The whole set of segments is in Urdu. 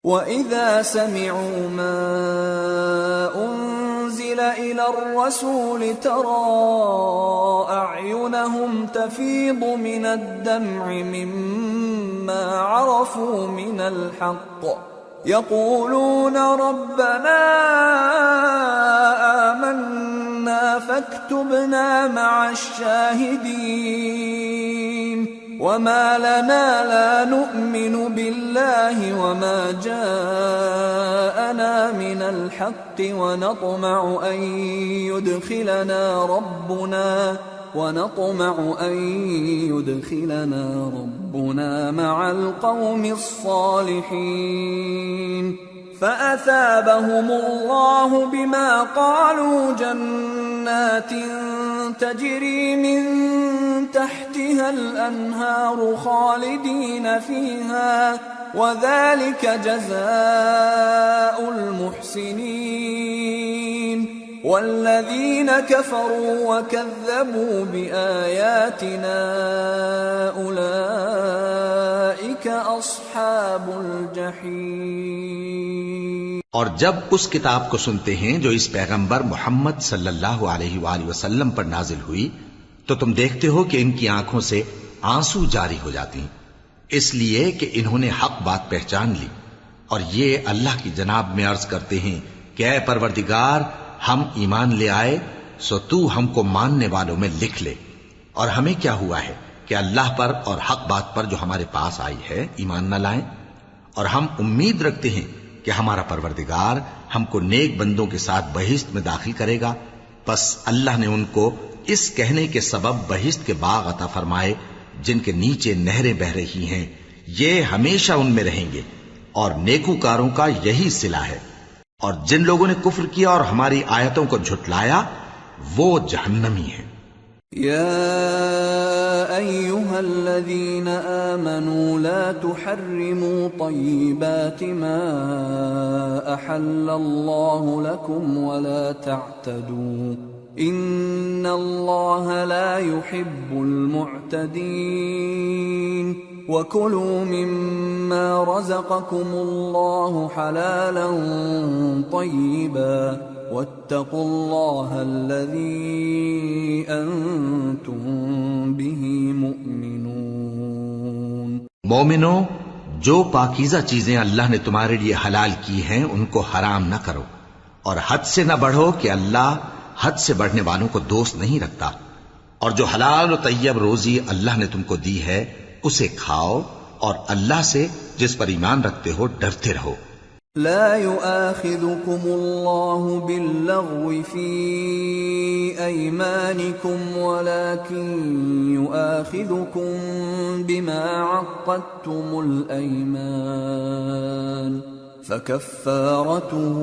وَإِذَا سَمِعُوا مَا أُنزِلَ إِلَى الرَّسُولِ تَرَىٰ أَعْيُنَهُمْ تَفِيضُ مِنَ الدَّمْعِ مِمَّا عَرَفُوا مِنَ الْحَقِّ يَقُولُونَ رَبَّنَا آمَنَّا فَاكْتُبْنَا مَعَ الشَّاهِدِينَ وَمَا لَنَا لَا نُؤْمِنُ بِاللَّهِ وَمَا جَاءَنَا مِنَ الْحَقِّ وَنَطْمَعُ أَن يُدْخِلَنَا رَبُّنَا مَعَ الْقَوْمِ الصَّالِحِينَ فَأَثَابَهُمُ اللَّهُ بِمَا قَالُوا جَنَّاتٍ تَجْرِي مِن تحتها الأنهار خالدين فيها وذلك جزاء المحسنين والذين كفروا وكذبوا بآياتنا أولئك أصحاب الجحيم۔ اور جب اس کتاب کو سنتے ہیں جو اس پیغمبر محمد صلی اللہ علیہ وآلہ وسلم پر نازل ہوئی تو تم دیکھتے ہو کہ ان کی آنکھوں سے آنسو جاری ہو جاتی ہیں، اس لیے کہ انہوں نے حق بات پہچان لی، اور یہ اللہ کی جناب میں عرض کرتے ہیں کہ اے پروردگار، ہم ایمان لے آئے سو تو ہم کو ماننے والوں میں لکھ لے، اور ہمیں کیا ہوا ہے کہ اللہ پر اور حق بات پر جو ہمارے پاس آئی ہے ایمان نہ لائیں، اور ہم امید رکھتے ہیں کہ ہمارا پروردگار ہم کو نیک بندوں کے ساتھ بہشت میں داخل کرے گا۔ پس اللہ نے ان کو اس کہنے کے سبب بہشت کے باغ عطا فرمائے جن کے نیچے نہریں بہ رہی ہیں، یہ ہمیشہ ان میں رہیں گے، اور نیکوکاروں کا یہی صلہ ہے، اور جن لوگوں نے کفر کیا اور ہماری آیتوں کو جھٹلایا وہ جہنمی ہیں۔ يا أيها الذين آمنوا لا تحرموا طيبات ما أحل الله لكم ولا تعتدوا إن الله لا يحب المعتدين وكلوا مما رزقكم الله حلالا طيبا واتقوا الله الذي أنتم به مؤمنون۔ مومنو، جو پاکیزہ چیزیں اللہ نے تمہارے لیے حلال کی ہیں ان کو حرام نہ کرو، اور حد سے نہ بڑھو کہ اللہ حد سے بڑھنے والوں کو دوست نہیں رکھتا، اور جو حلال و طیب روزی اللہ نے تم کو دی ہے اسے کھاؤ، اور اللہ سے جس پر ایمان رکھتے ہو ڈرتے رہو۔ لا يؤاخذكم الله باللغو في أيمانكم ولكن يؤاخذكم بما عقدتم الأيمان فكفارته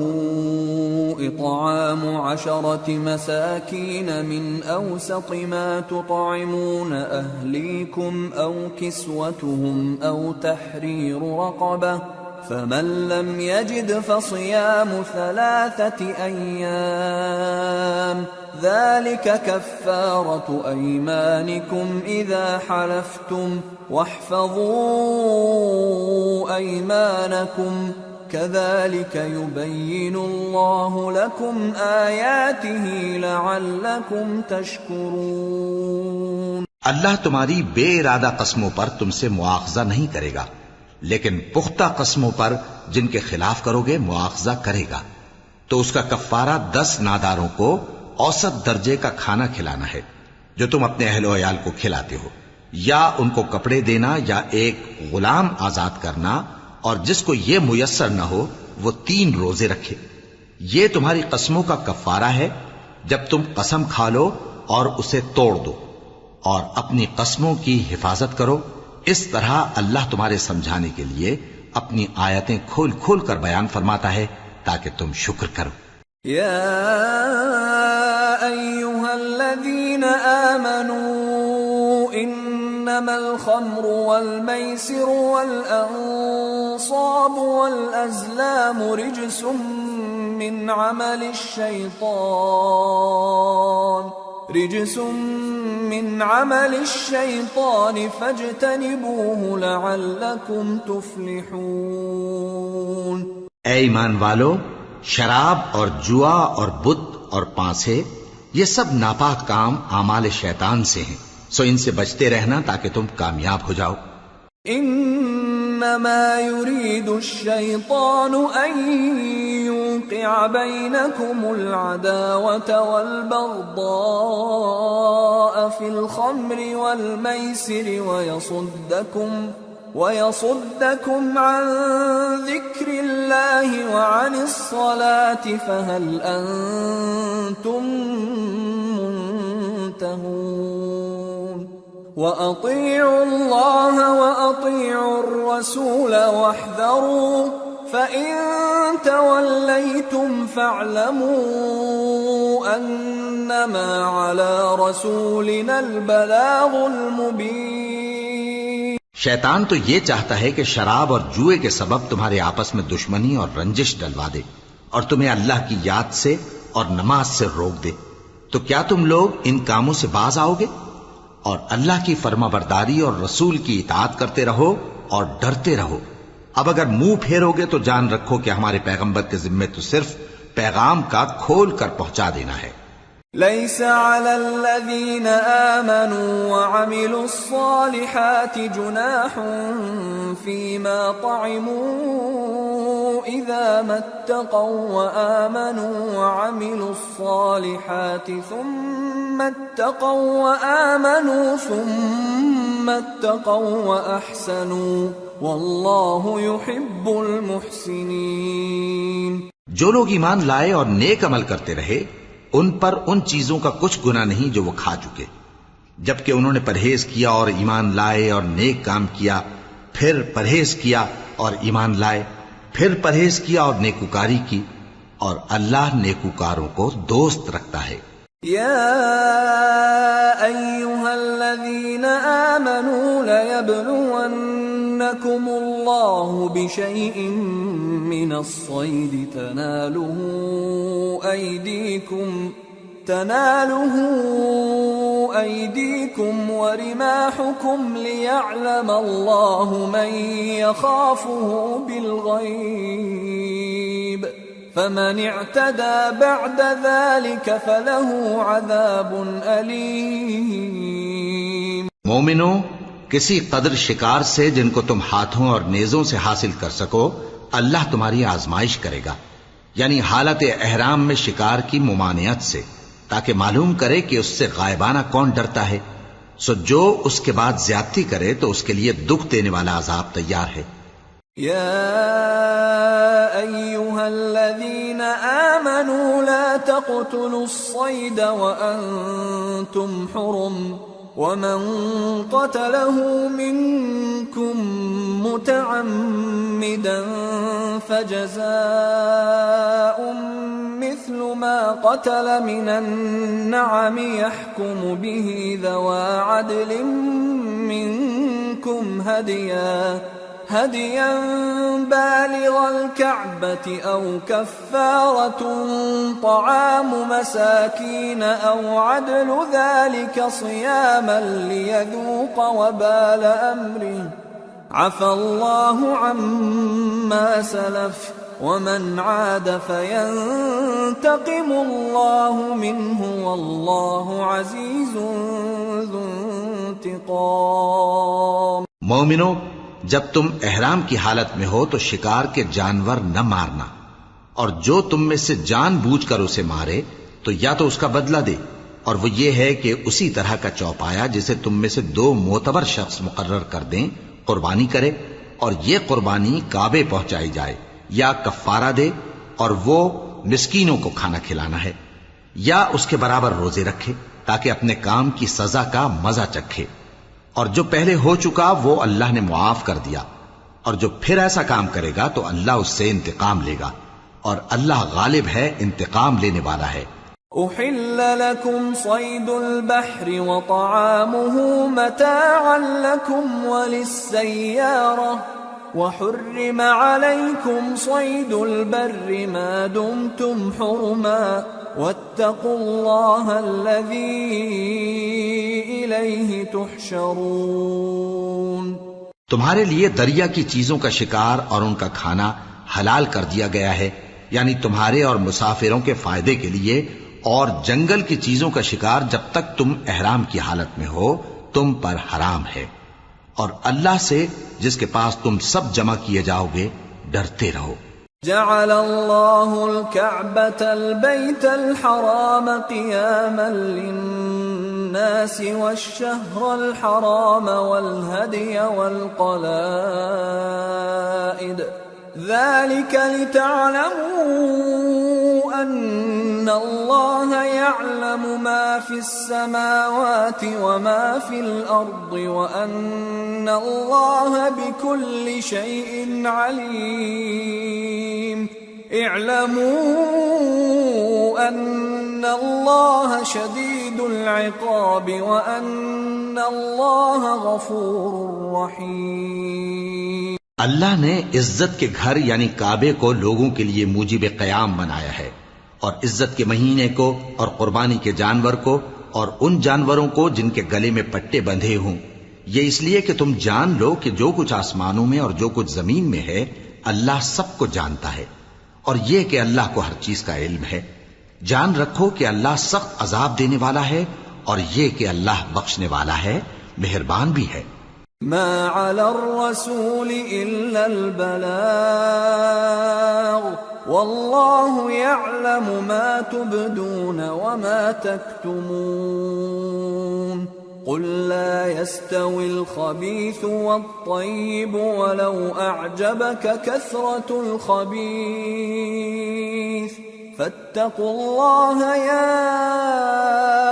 إطعام 10 مساكين من أوسط ما تطعمون أهليكم أو كسوتهم أو تحرير رقبة فمن لم يجد فصيام 3 أيام ذلك كفارة أيمانكم إذا حلفتم واحفظوا أيمانكم كذلك يبين الله لكم آياته لعلكم تشكرون۔ اللہ تمہاری بے ارادہ قسموں پر تم سے مواخذہ نہیں کرے گا، لیکن پختہ قسموں پر جن کے خلاف کرو گے مواخذہ کرے گا، تو اس کا کفارہ 10 ناداروں کو اوسط درجے کا کھانا کھلانا ہے جو تم اپنے اہل و عیال کو کھلاتے ہو، یا ان کو کپڑے دینا یا ایک غلام آزاد کرنا، اور جس کو یہ میسر نہ ہو وہ 3 روزے رکھے۔ یہ تمہاری قسموں کا کفارہ ہے جب تم قسم کھا لو اور اسے توڑ دو، اور اپنی قسموں کی حفاظت کرو۔ اس طرح اللہ تمہارے سمجھانے کے لیے اپنی آیتیں کھول کھول کر بیان فرماتا ہے تاکہ تم شکر کرو۔ یا ایھا الذین آمنوا انما الخمر والمیسر والانصاب والازلام رجس من عمل الشیطان فاجتنبوه لعلکم تفلحون۔ اے ایمان والو، شراب اور جوا اور بت اور پانسے یہ سب ناپاک کام اعمال شیطان سے ہیں، سو ان سے بچتے رہنا تاکہ تم کامیاب ہو جاؤ۔ انما يريد الشيطان ان يوقع بينكم العداوة والبغضاء في الخمر والميسر ويصدكم عن ذكر الله وعن الصلاة فهل أنتم منتهون وأطيعوا الله وأطيعوا الرسول واحذروا فإن توليتم فاعلموا أنما على رسولنا البلاغ المبين۔ شیطان تو یہ چاہتا ہے کہ شراب اور جوئے کے سبب تمہارے آپس میں دشمنی اور رنجش ڈلوا دے اور تمہیں اللہ کی یاد سے اور نماز سے روک دے، تو کیا تم لوگ ان کاموں سے باز آؤ گے؟ اور اللہ کی فرما برداری اور رسول کی اطاعت کرتے رہو اور ڈرتے رہو۔ اب اگر منہ پھیرو گے تو جان رکھو کہ ہمارے پیغمبر کے ذمے تو صرف پیغام کا کھول کر پہنچا دینا ہے۔ ليس على الذين آمنوا وعملوا الصالحات جناح فيما طعموا إذا ما اتقوا وآمنوا وعملوا الصالحات ثم اتقوا وأحسنوا والله يحب المحسنين۔ جو لوگ ایمان لائے اور نیک عمل کرتے رہے ان پر ان چیزوں کا کچھ گناہ نہیں جو وہ کھا چکے، جبکہ انہوں نے پرہیز کیا اور ایمان لائے اور نیک کام کیا، پھر پرہیز کیا اور ایمان لائے، پھر پرہیز کیا اور نیکوکاری کی، اور اللہ نیکوکاروں کو دوست رکھتا ہے۔ يا أيها الذين آمنوا ليبلونكم الله بشيء من الصيد تناله أيديكم ورماحكم ليعلم الله من يخافه بالغيب فمن اعتدى بعد ذلك فله عذاب أليم۔ مومنو، کسی قدر شکار سے جن کو تم ہاتھوں اور نیزوں سے حاصل کر سکو اللہ تمہاری آزمائش کرے گا، یعنی حالت احرام میں شکار کی ممانعت سے، تاکہ معلوم کرے کہ اس سے غائبانہ کون ڈرتا ہے، سو جو اس کے بعد زیادتی کرے تو اس کے لیے دکھ دینے والا عذاب تیار ہے۔ يا أيها الذين آمنوا لا تقتلوا الصيد وأنتم حرم ومن قتله منكم متعمدا فجزاء مثل ما قتل من النعم يحكم به ذوى عدل منكم هديا بالغ الكعبة أو كفارة طعام مساكين أو عدل ذلك صياما ليذوق وبال أمره عفى الله عما سلف ومن عاد فينتقم الله منه والله عزيز ذو انتقام۔ مومنو، جب تم احرام کی حالت میں ہو تو شکار کے جانور نہ مارنا، اور جو تم میں سے جان بوجھ کر اسے مارے تو یا تو اس کا بدلہ دے، اور وہ یہ ہے کہ اسی طرح کا چوپایا جسے تم میں سے 2 معتبر شخص مقرر کر دیں قربانی کرے، اور یہ قربانی کعبے پہنچائی جائے، یا کفارہ دے اور وہ مسکینوں کو کھانا کھلانا ہے، یا اس کے برابر روزے رکھے تاکہ اپنے کام کی سزا کا مزہ چکھے، اور جو پہلے ہو چکا وہ اللہ نے معاف کر دیا، اور جو پھر ایسا کام کرے گا تو اللہ اس سے انتقام لے گا، اور اللہ غالب ہے، انتقام لینے والا ہے۔ أحل لكم صيد البحر وطعامه متاعا لكم وللسيارة وحرم عليكم صيد البر ما دمتم حرما واتقوا الله الذي إليه تحشرون۔ تمہارے لیے دریا کی چیزوں کا شکار اور ان کا کھانا حلال کر دیا گیا ہے، یعنی تمہارے اور مسافروں کے فائدے کے لیے، اور جنگل کی چیزوں کا شکار جب تک تم احرام کی حالت میں ہو تم پر حرام ہے، اور اللہ سے جس کے پاس تم سب جمع کیے جاؤ گے ڈرتے رہو۔ جعل الله الكعبة البيت الحرام قياما للناس والشهر الحرام والهدي والقلائد ذلك لتعلموا أن الله يعلم ما في السماوات وما في الأرض وأن الله بكل شيء عليم اعلموا أن الله شديد العقاب وأن الله غفور رحيم۔ اللہ نے عزت کے گھر یعنی کعبے کو لوگوں کے لیے موجب قیام بنایا ہے، اور عزت کے مہینے کو اور قربانی کے جانور کو اور ان جانوروں کو جن کے گلے میں پٹے بندھے ہوں، یہ اس لیے کہ تم جان لو کہ جو کچھ آسمانوں میں اور جو کچھ زمین میں ہے اللہ سب کو جانتا ہے، اور یہ کہ اللہ کو ہر چیز کا علم ہے۔ جان رکھو کہ اللہ سخت عذاب دینے والا ہے، اور یہ کہ اللہ بخشنے والا ہے، مہربان بھی ہے۔ ما على الرسول إلا البلاغ والله يعلم ما تبدون وما تكتمون قل لا يستوي الخبيث والطيب ولو أعجبك كثرة الخبيث فاتقوا الله يا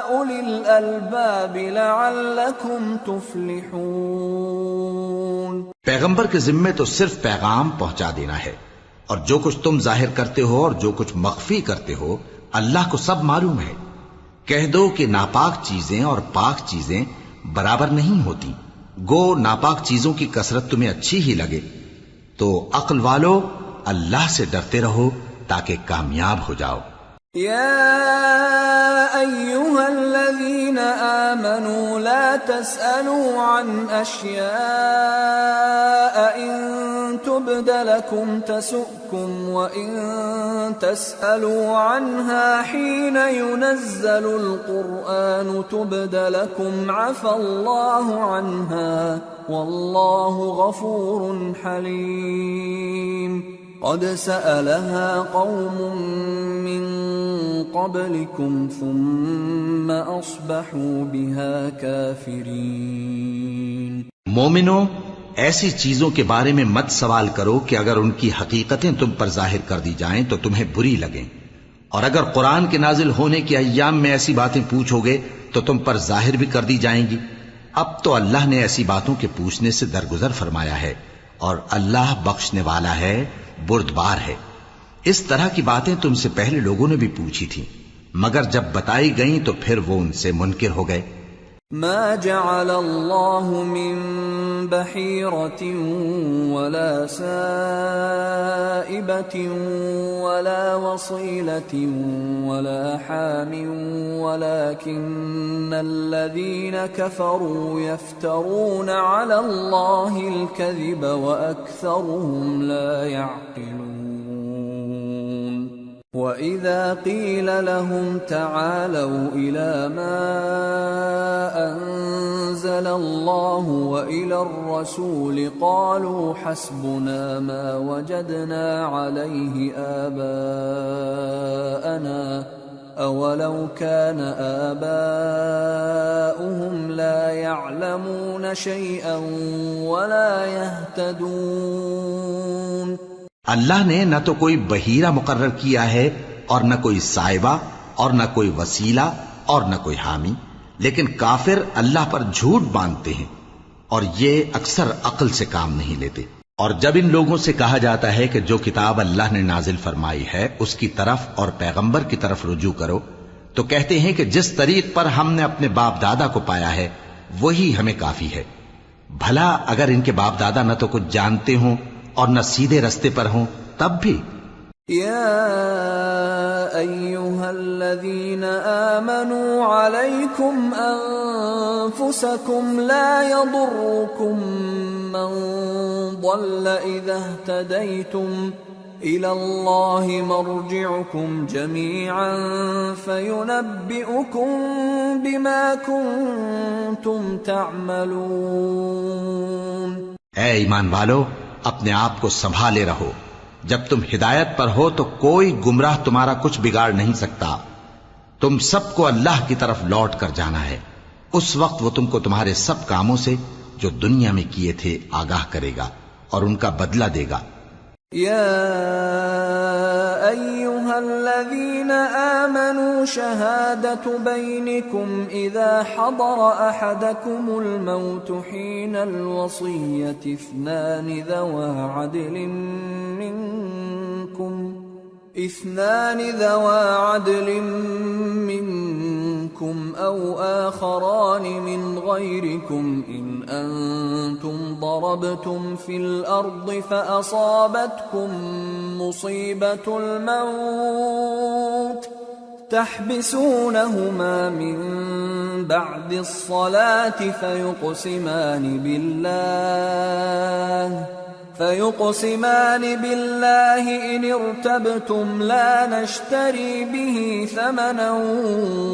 أولي الألباب لعلكم تفلحون۔ پیغمبر کے ذمے تو صرف پیغام پہنچا دینا ہے، اور جو کچھ تم ظاہر کرتے ہو اور جو کچھ مخفی کرتے ہو اللہ کو سب معلوم ہے۔ کہہ دو کہ ناپاک چیزیں اور پاک چیزیں برابر نہیں ہوتی، گو ناپاک چیزوں کی کثرت تمہیں اچھی ہی لگے، تو عقل والو اللہ سے ڈرتے رہو تاکہ کامیاب ہو جاؤ۔ يا أيها الذين آمنوا لا تسألوا عن أشياء إن تبد لكم تسؤكم وإن تسألوا عنها حين ينزل القرآن تبد لكم عفى الله عنها والله غفور حليم۔ قد سألها قوم من قبلكم ثم أصبحوا بها كافرين۔ مومنو، ایسی چیزوں کے بارے میں مت سوال کرو کہ اگر ان کی حقیقتیں تم پر ظاہر کر دی جائیں تو تمہیں بری لگیں، اور اگر قرآن کے نازل ہونے کے ایام میں ایسی باتیں پوچھو گے تو تم پر ظاہر بھی کر دی جائیں گی۔ اب تو اللہ نے ایسی باتوں کے پوچھنے سے درگزر فرمایا ہے، اور اللہ بخشنے والا ہے، بردبار ہے۔ اس طرح کی باتیں تم سے پہلے لوگوں نے بھی پوچھی تھی، مگر جب بتائی گئیں تو پھر وہ ان سے منکر ہو گئے۔ ما جعل الله من بحيرة ولا سائبة ولا وصيلة ولا حام ولكن الذين كفروا يفترون على الله الكذب وأكثرهم لا يعقلون۔ وَإِذَا قِيلَ لَهُمْ تَعَالَوْا إِلَى مَا أَنزَلَ اللَّهُ وَإِلَى الرَّسُولِ قَالُوا حَسْبُنَا مَا وَجَدْنَا عَلَيْهِ آبَاءَنَا أَوَلَوْ كَانَ آبَاؤُهُمْ لَا يَعْلَمُونَ شَيْئًا وَلَا يَهْتَدُونَ۔ اللہ نے نہ تو کوئی بحیرہ مقرر کیا ہے اور نہ کوئی سائبہ اور نہ کوئی وسیلہ اور نہ کوئی حامی، لیکن کافر اللہ پر جھوٹ باندھتے ہیں اور یہ اکثر عقل سے کام نہیں لیتے۔ اور جب ان لوگوں سے کہا جاتا ہے کہ جو کتاب اللہ نے نازل فرمائی ہے اس کی طرف اور پیغمبر کی طرف رجوع کرو، تو کہتے ہیں کہ جس طریق پر ہم نے اپنے باپ دادا کو پایا ہے وہی ہمیں کافی ہے۔ بھلا اگر ان کے باپ دادا نہ تو کچھ جانتے ہوں اور نہ سیدھے رستے پر ہوں تب بھی۔ یا ایھا الذین آمنوا علیکم انفسکم لا یضرکم من ضل اذا اہتدیتم إلى الله مرجعكم جميعا فينبئكم بما كنتم تعملون. اے ایمان والو، اپنے آپ کو سنبھالے رہو. جب تم ہدایت پر ہو تو کوئی گمراہ تمہارا کچھ بگاڑ نہیں سکتا. تم سب کو اللہ کی طرف لوٹ کر جانا ہے. اس وقت وہ تم کو تمہارے سب کاموں سے جو دنیا میں کیے تھے آگاہ کرے گا اور ان کا بدلہ دے گا. يا أيها الذين آمنوا شهادة بينكم إذا حضر أحدكم الموت حين الوصية اثنان ذوى عدل منكم أو آخران من غيركم إن أنتم ضربتم في الأرض فأصابتكم مصيبة الموت تحبسونهما من بعد الصلاة فيقسمان بالله إن ارتبتم لا نشتري به ثمنا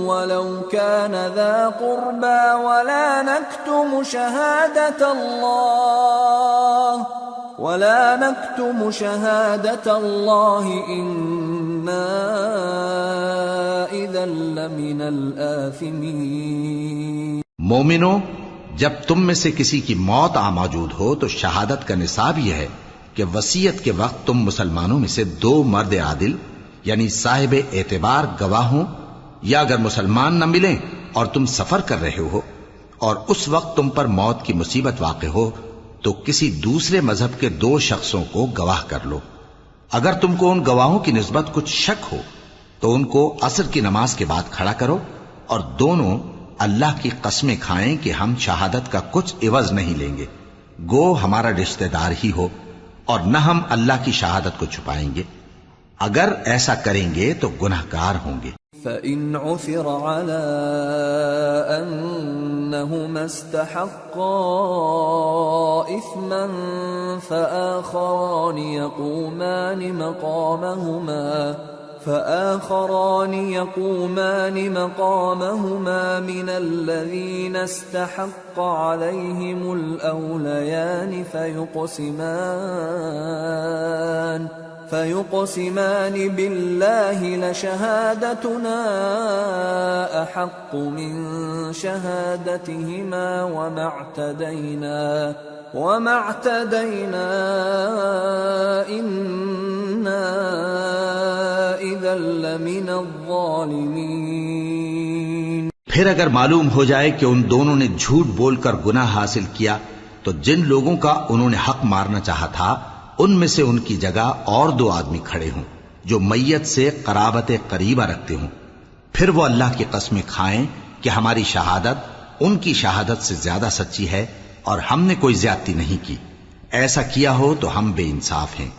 ولو كان ذا قربى ولا نكتم شهادة الله إنا إذا لمن الآثمين. مومنو، جب تم میں سے کسی کی موت آ موجود ہو تو شہادت کا نصاب یہ ہے کہ وصیت کے وقت تم مسلمانوں میں سے 2 مرد عادل یعنی صاحب اعتبار گواہ ہوں، یا اگر مسلمان نہ ملیں اور تم سفر کر رہے ہو اور اس وقت تم پر موت کی مصیبت واقع ہو تو کسی دوسرے مذہب کے 2 شخصوں کو گواہ کر لو. اگر تم کو ان گواہوں کی نسبت کچھ شک ہو تو ان کو عصر کی نماز کے بعد کھڑا کرو اور دونوں اللہ کی قسمیں کھائیں کہ ہم شہادت کا کچھ عوض نہیں لیں گے، گو ہمارا رشتہ دار ہی ہو، اور نہ ہم اللہ کی شہادت کو چھپائیں گے. اگر ایسا کریں گے تو گناہگار ہوں گے. فَإِنْ عُثِرَ عَلَىٰ أَنَّهُمَا اسْتَحَقَّا إِثْمًا فآخران يقومان مقامهما من الذين استحق عليهم الأوليان فيقسمان بالله لشهادتنا أحق من شهادتهما وما اعتدينا إنا إذا لمن الظالمين. پھر اگر معلوم ہو جائے کہ ان دونوں نے جھوٹ بول کر گناہ حاصل کیا تو جن لوگوں کا انہوں نے حق مارنا چاہا تھا ان میں سے ان کی جگہ اور 2 آدمی کھڑے ہوں جو میت سے قرابت قریبہ رکھتے ہوں. پھر وہ اللہ کی قسمیں کھائیں کہ ہماری شہادت ان کی شہادت سے زیادہ سچی ہے اور ہم نے کوئی زیادتی نہیں کی. ایسا کیا ہو تو ہم بے انصاف ہیں.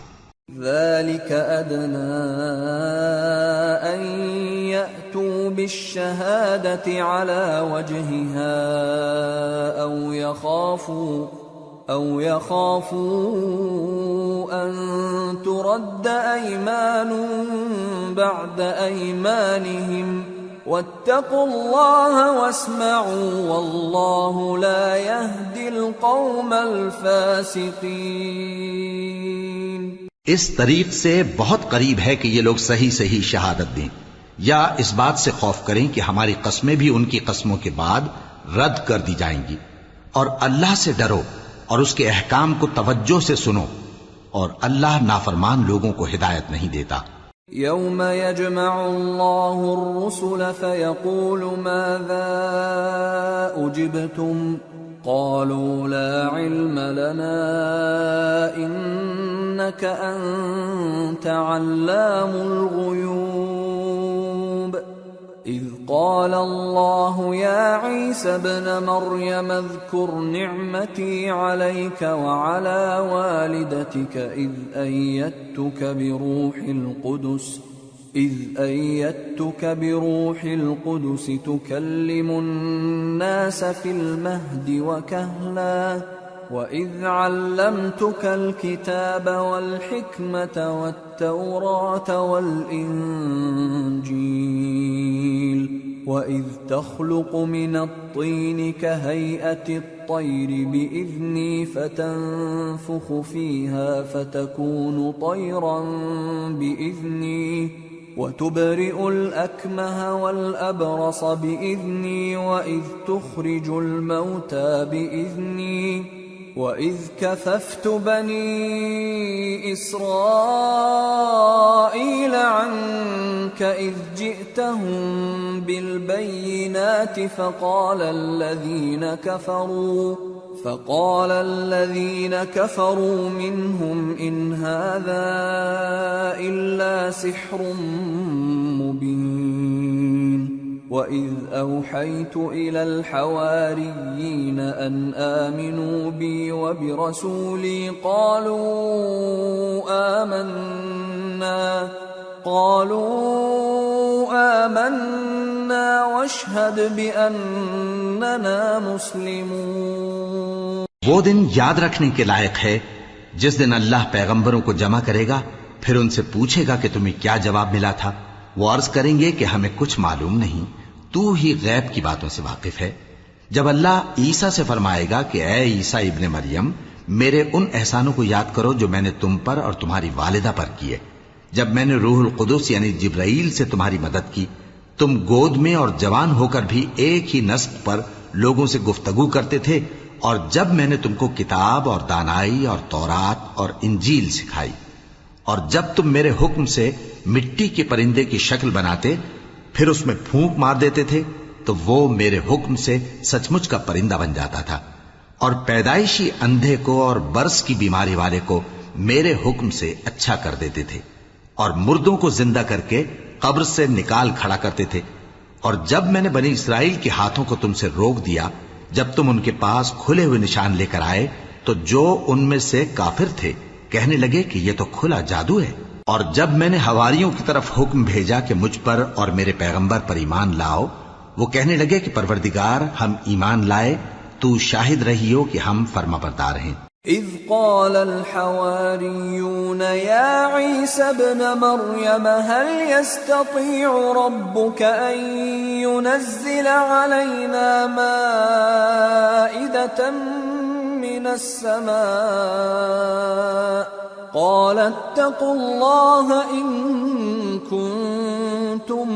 ذلك أدنى أن يأتوا بالشهادة على وجهها أو يخافوا أن ترد أيمان بعد أيمانهم واتقوا الله واسمعوا والله لا يهدي القوم الفاسقين. اس طریق سے بہت قریب ہے کہ یہ لوگ صحیح شہادت دیں، یا اس بات سے خوف کریں کہ ہماری قسمیں بھی ان کی قسموں کے بعد رد کر دی جائیں گی. اور اللہ سے ڈرو اور اس کے احکام کو توجہ سے سنو، اور اللہ نافرمان لوگوں کو ہدایت نہیں دیتا. يوم يجمع الله الرسل فيقول ماذا أجبتم قالوا لا علم لنا إنك أنت علام الغيوب إذ قال الله يا عيسى ابن مريم اذكر نعمتي عليك وعلى والدتك إذ أيدتك بروح القدس تكلم الناس في المهد وكهلا وَإِذْ عَلَّمْتُكَ الْكِتَابَ وَالْحِكْمَةَ وَالتَّوْرَاةَ وَالْإِنْجِيلَ وَإِذْ تَخْلُقُ مِنَ الطِّينِ كَهَيْئَةِ الطَّيْرِ بِإِذْنِي فَتَنفُخُ فِيهَا فَتَكُونُ طَيْرًا بِإِذْنِي وَتُبْرِئُ الْأَكْمَهَ وَالْأَبْرَصَ بِإِذْنِي وَإِذْ تُخْرِجُ الْمَوْتَى بِإِذْنِي وَإِذْ كَفَفْتُ بَنِي إِسْرَائِيلَ عَنكَ إِذْ جِئْتَهُم بِالْبَيِّنَاتِ فَقَالَ الَّذِينَ كَفَرُوا مِنْهُمْ إِنْ هَذَا إِلَّا سِحْرٌ مُبِينٌ وَإِذْ أَوْحَيْتُ إِلَى الْحَوَارِيِّينَ أَنْ آمِنُوا بِي وَبِرَسُولِي قالوا آمنا واشهد بأننا مسلمون۔ وہ دن یاد رکھنے کے لائق ہے جس دن اللہ پیغمبروں کو جمع کرے گا، پھر ان سے پوچھے گا کہ تمہیں کیا جواب ملا تھا۔ وہ عرض کریں گے کہ ہمیں کچھ معلوم نہیں، تو ہی غیب کی باتوں سے واقف ہے۔ جب اللہ عیسیٰ سے فرمائے گا کہ اے عیسیٰ ابن مریم، میرے ان احسانوں کو یاد کرو جو میں نے تم پر اور تمہاری والدہ پر کیے، جب میں نے روح القدس یعنی جبرائیل سے تمہاری مدد کی، تم گود میں اور جوان ہو کر بھی ایک ہی نسق پر لوگوں سے گفتگو کرتے تھے، اور جب میں نے تم کو کتاب اور دانائی اور تورات اور انجیل سکھائی، اور جب تم میرے حکم سے مٹی کے پرندے کی شکل بناتے پھر اس میں پھونک مار دیتے تھے تو وہ میرے حکم سے سچ مچ کا پرندہ بن جاتا تھا، اور پیدائشی اندھے کو اور برس کی بیماری والے کو میرے حکم سے اچھا کر دیتے تھے، اور مردوں کو زندہ کر کے قبر سے نکال کھڑا کرتے تھے۔ اور جب میں نے بنی اسرائیل کے ہاتھوں کو تم سے روک دیا جب تم ان کے پاس کھلے ہوئے نشان لے کر آئے، تو جو ان میں سے کافر تھے کہنے لگے کہ یہ تو کھلا جادو ہے۔ اور جب میں نے حواریوں کی طرف حکم بھیجا کہ مجھ پر اور میرے پیغمبر پر ایمان لاؤ، وہ کہنے لگے کہ پروردگار ہم ایمان لائے، تو شاہد رہیو کہ ہم فرما بردار ہیں۔ اذ قال الحواريون يا عيسى ابن مريم هل يستطيع ربك أن ينزل علينا مائدة من السماء قال اتقوا الله إن كنتم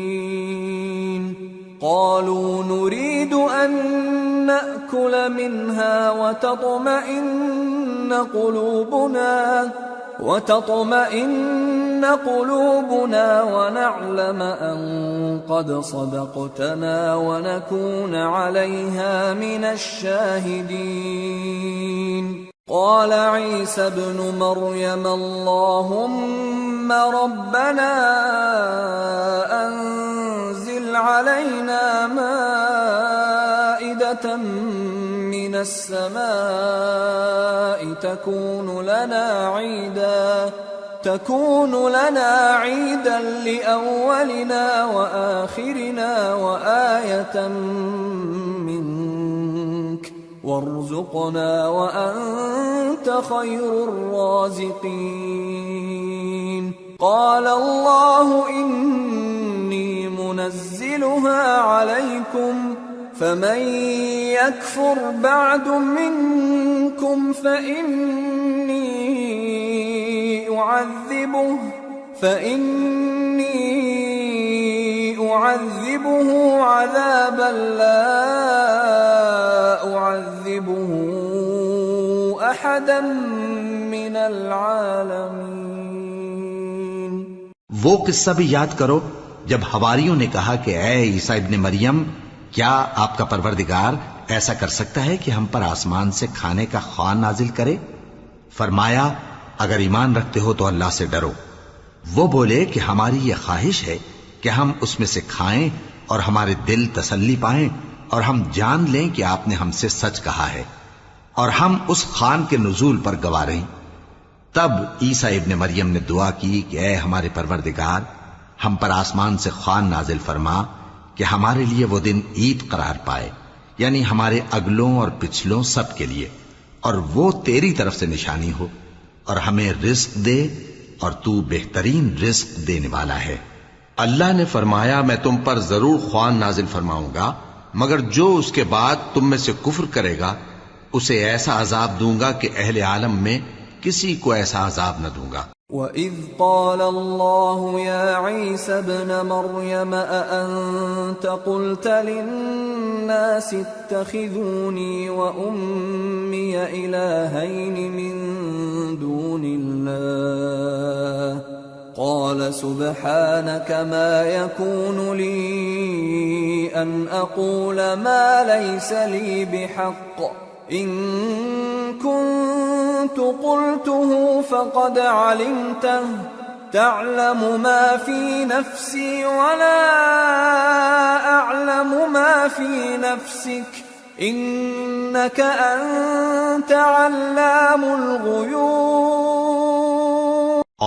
مؤمنين قالوا نريد أن نأكل منها وتطمئن قلوبنا ونعلم أن قد صدقتنا ونكون عليها من الشاهدين قال عيسى ابن مريم اللهم ربنا أنزل علينا مائدة من السماء تكون لنا عيدا لأولنا وآخرنا وآية منك وارزقنا وأنت خير الرازقين قال الله إني منزلها عليكم فمن يكفر بعد منكم فإني أعذبه عذابا لا أعذبه أحدا من العالمين۔ وہ قصہ بھی یاد کرو جب حواریوں نے کہا کہ اے عیسیٰ ابن مریم، کیا آپ کا پروردگار ایسا کر سکتا ہے کہ ہم پر آسمان سے کھانے کا خوان نازل کرے؟ فرمایا اگر ایمان رکھتے ہو تو اللہ سے ڈرو۔ وہ بولے کہ ہماری یہ خواہش ہے کہ ہم اس میں سے کھائیں اور ہمارے دل تسلی پائیں اور ہم جان لیں کہ آپ نے ہم سے سچ کہا ہے اور ہم اس خوان کے نزول پر گواہ رہیں۔ تب عیسیٰ ابن مریم نے دعا کی کہ اے ہمارے پروردگار، ہم پر آسمان سے خوان نازل فرما کہ ہمارے لیے وہ دن عید قرار پائے، یعنی ہمارے اگلوں اور پچھلوں سب کے لیے، اور وہ تیری طرف سے نشانی ہو، اور ہمیں رزق دے، اور تو بہترین رزق دینے والا ہے۔ اللہ نے فرمایا میں تم پر ضرور خوان نازل فرماؤں گا، مگر جو اس کے بعد تم میں سے کفر کرے گا اسے ایسا عذاب دوں گا کہ اہل عالم میں کسی کو ایسا عذاب نہ دوں گا۔ وَإِذْ قَالَ اللَّهُ يَا عِيسَى ابْنَ مَرْيَمَ أَأَنْتَ قُلْتَ لِلنَّاسِ اتَّخِذُونِي وَأُمِّيَ إِلَٰهَيْنِ مِن دُونِ اللَّهِ قَالَ سُبْحَانَكَ مَا يَكُونُ لِي أَنْ أَقُولَ مَا لَيْسَ لِي بِحَقٍّ إِن كُنتُ قُلْتُهُ فَقَدْ عَلِمْتَهُ تَعْلَمُ مَا فِي نَفْسِي وَلَا أَعْلَمُ مَا فِي نَفْسِكَ إِنَّكَ أَنْتَ عَلَّامُ الْغُيُوبِ۔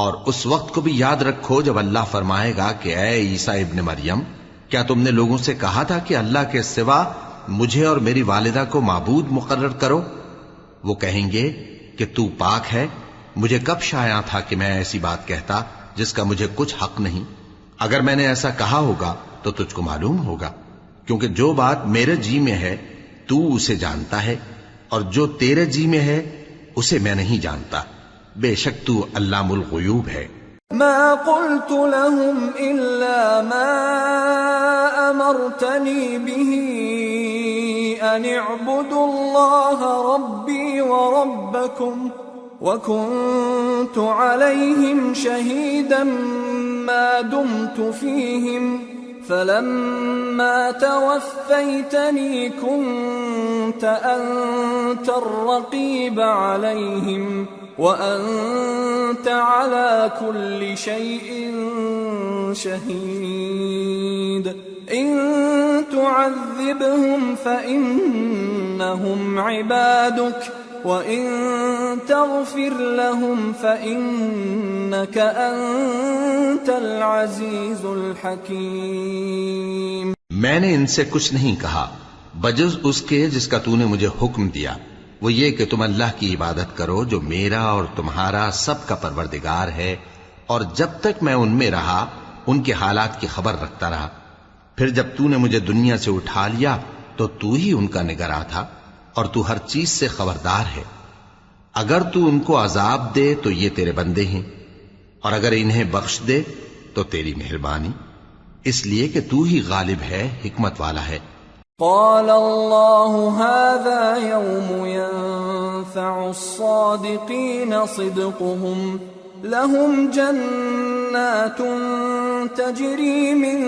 اور اس وقت کو بھی یاد رکھو جب اللہ فرمائے گا کہ اے عیسیٰ ابن مریم، کیا تم نے لوگوں سے کہا تھا کہ اللہ کے سوا مجھے اور میری والدہ کو معبود مقرر کرو؟ وہ کہیں گے کہ تو پاک ہے، مجھے کب شایع تھا کہ میں ایسی بات کہتا جس کا مجھے کچھ حق نہیں۔ اگر میں نے ایسا کہا ہوگا تو تجھ کو معلوم ہوگا، کیونکہ جو بات میرے جی میں ہے تو اسے جانتا ہے، اور جو تیرے جی میں ہے اسے میں نہیں جانتا۔ بے شک تو علام الغیوب ہے۔ ما قلت لهم إلا ما أمرتني به أن اعبدوا الله ربي وربكم وكنت عليهم شهيدا ما دمت فيهم فلما توفيتني كنت أنت الرقيب عليهم وأنت على كل شيء شهيد إن تعذبهم فإنهم عبادك وإن تغفر لهم فإنك أنت العزيز الحكيم۔ میں نے ان سے کچھ نہیں کہا بجز اس کے جس کا تو نے مجھے حکم دیا، وہ یہ کہ تم اللہ کی عبادت کرو جو میرا اور تمہارا سب کا پروردگار ہے، اور جب تک میں ان میں رہا ان کے حالات کی خبر رکھتا رہا۔ پھر جب تو نے مجھے دنیا سے اٹھا لیا تو تو ہی ان کا نگراں تھا، اور تو ہر چیز سے خبردار ہے۔ اگر تو ان کو عذاب دے تو یہ تیرے بندے ہیں، اور اگر انہیں بخش دے تو تیری مہربانی، اس لیے کہ تو ہی غالب ہے، حکمت والا ہے۔ قال الله هذا يوم ينفع الصادقين صدقهم لهم جنات تجري من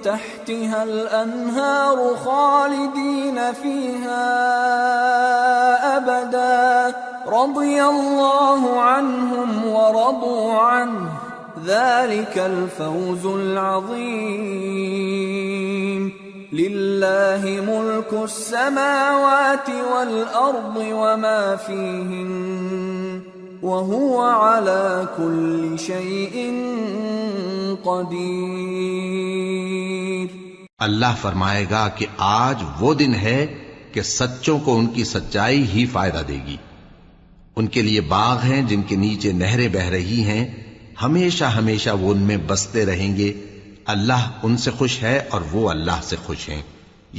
تحتها الأنهار خالدين فيها أبدا رضي الله عنهم ورضوا عنه ذلك الفوز العظيم لله ملك السماوات والأرض وما فيهن وهو على كل شيء قدير۔ اللہ فرمائے گا کہ آج وہ دن ہے کہ سچوں کو ان کی سچائی ہی فائدہ دے گی۔ ان کے لیے باغ ہیں جن کے نیچے نہریں بہہ رہی ہیں، ہمیشہ ہمیشہ وہ ان میں بستے رہیں گے۔ اللہ ان سے خوش ہے اور وہ اللہ سے خوش ہیں،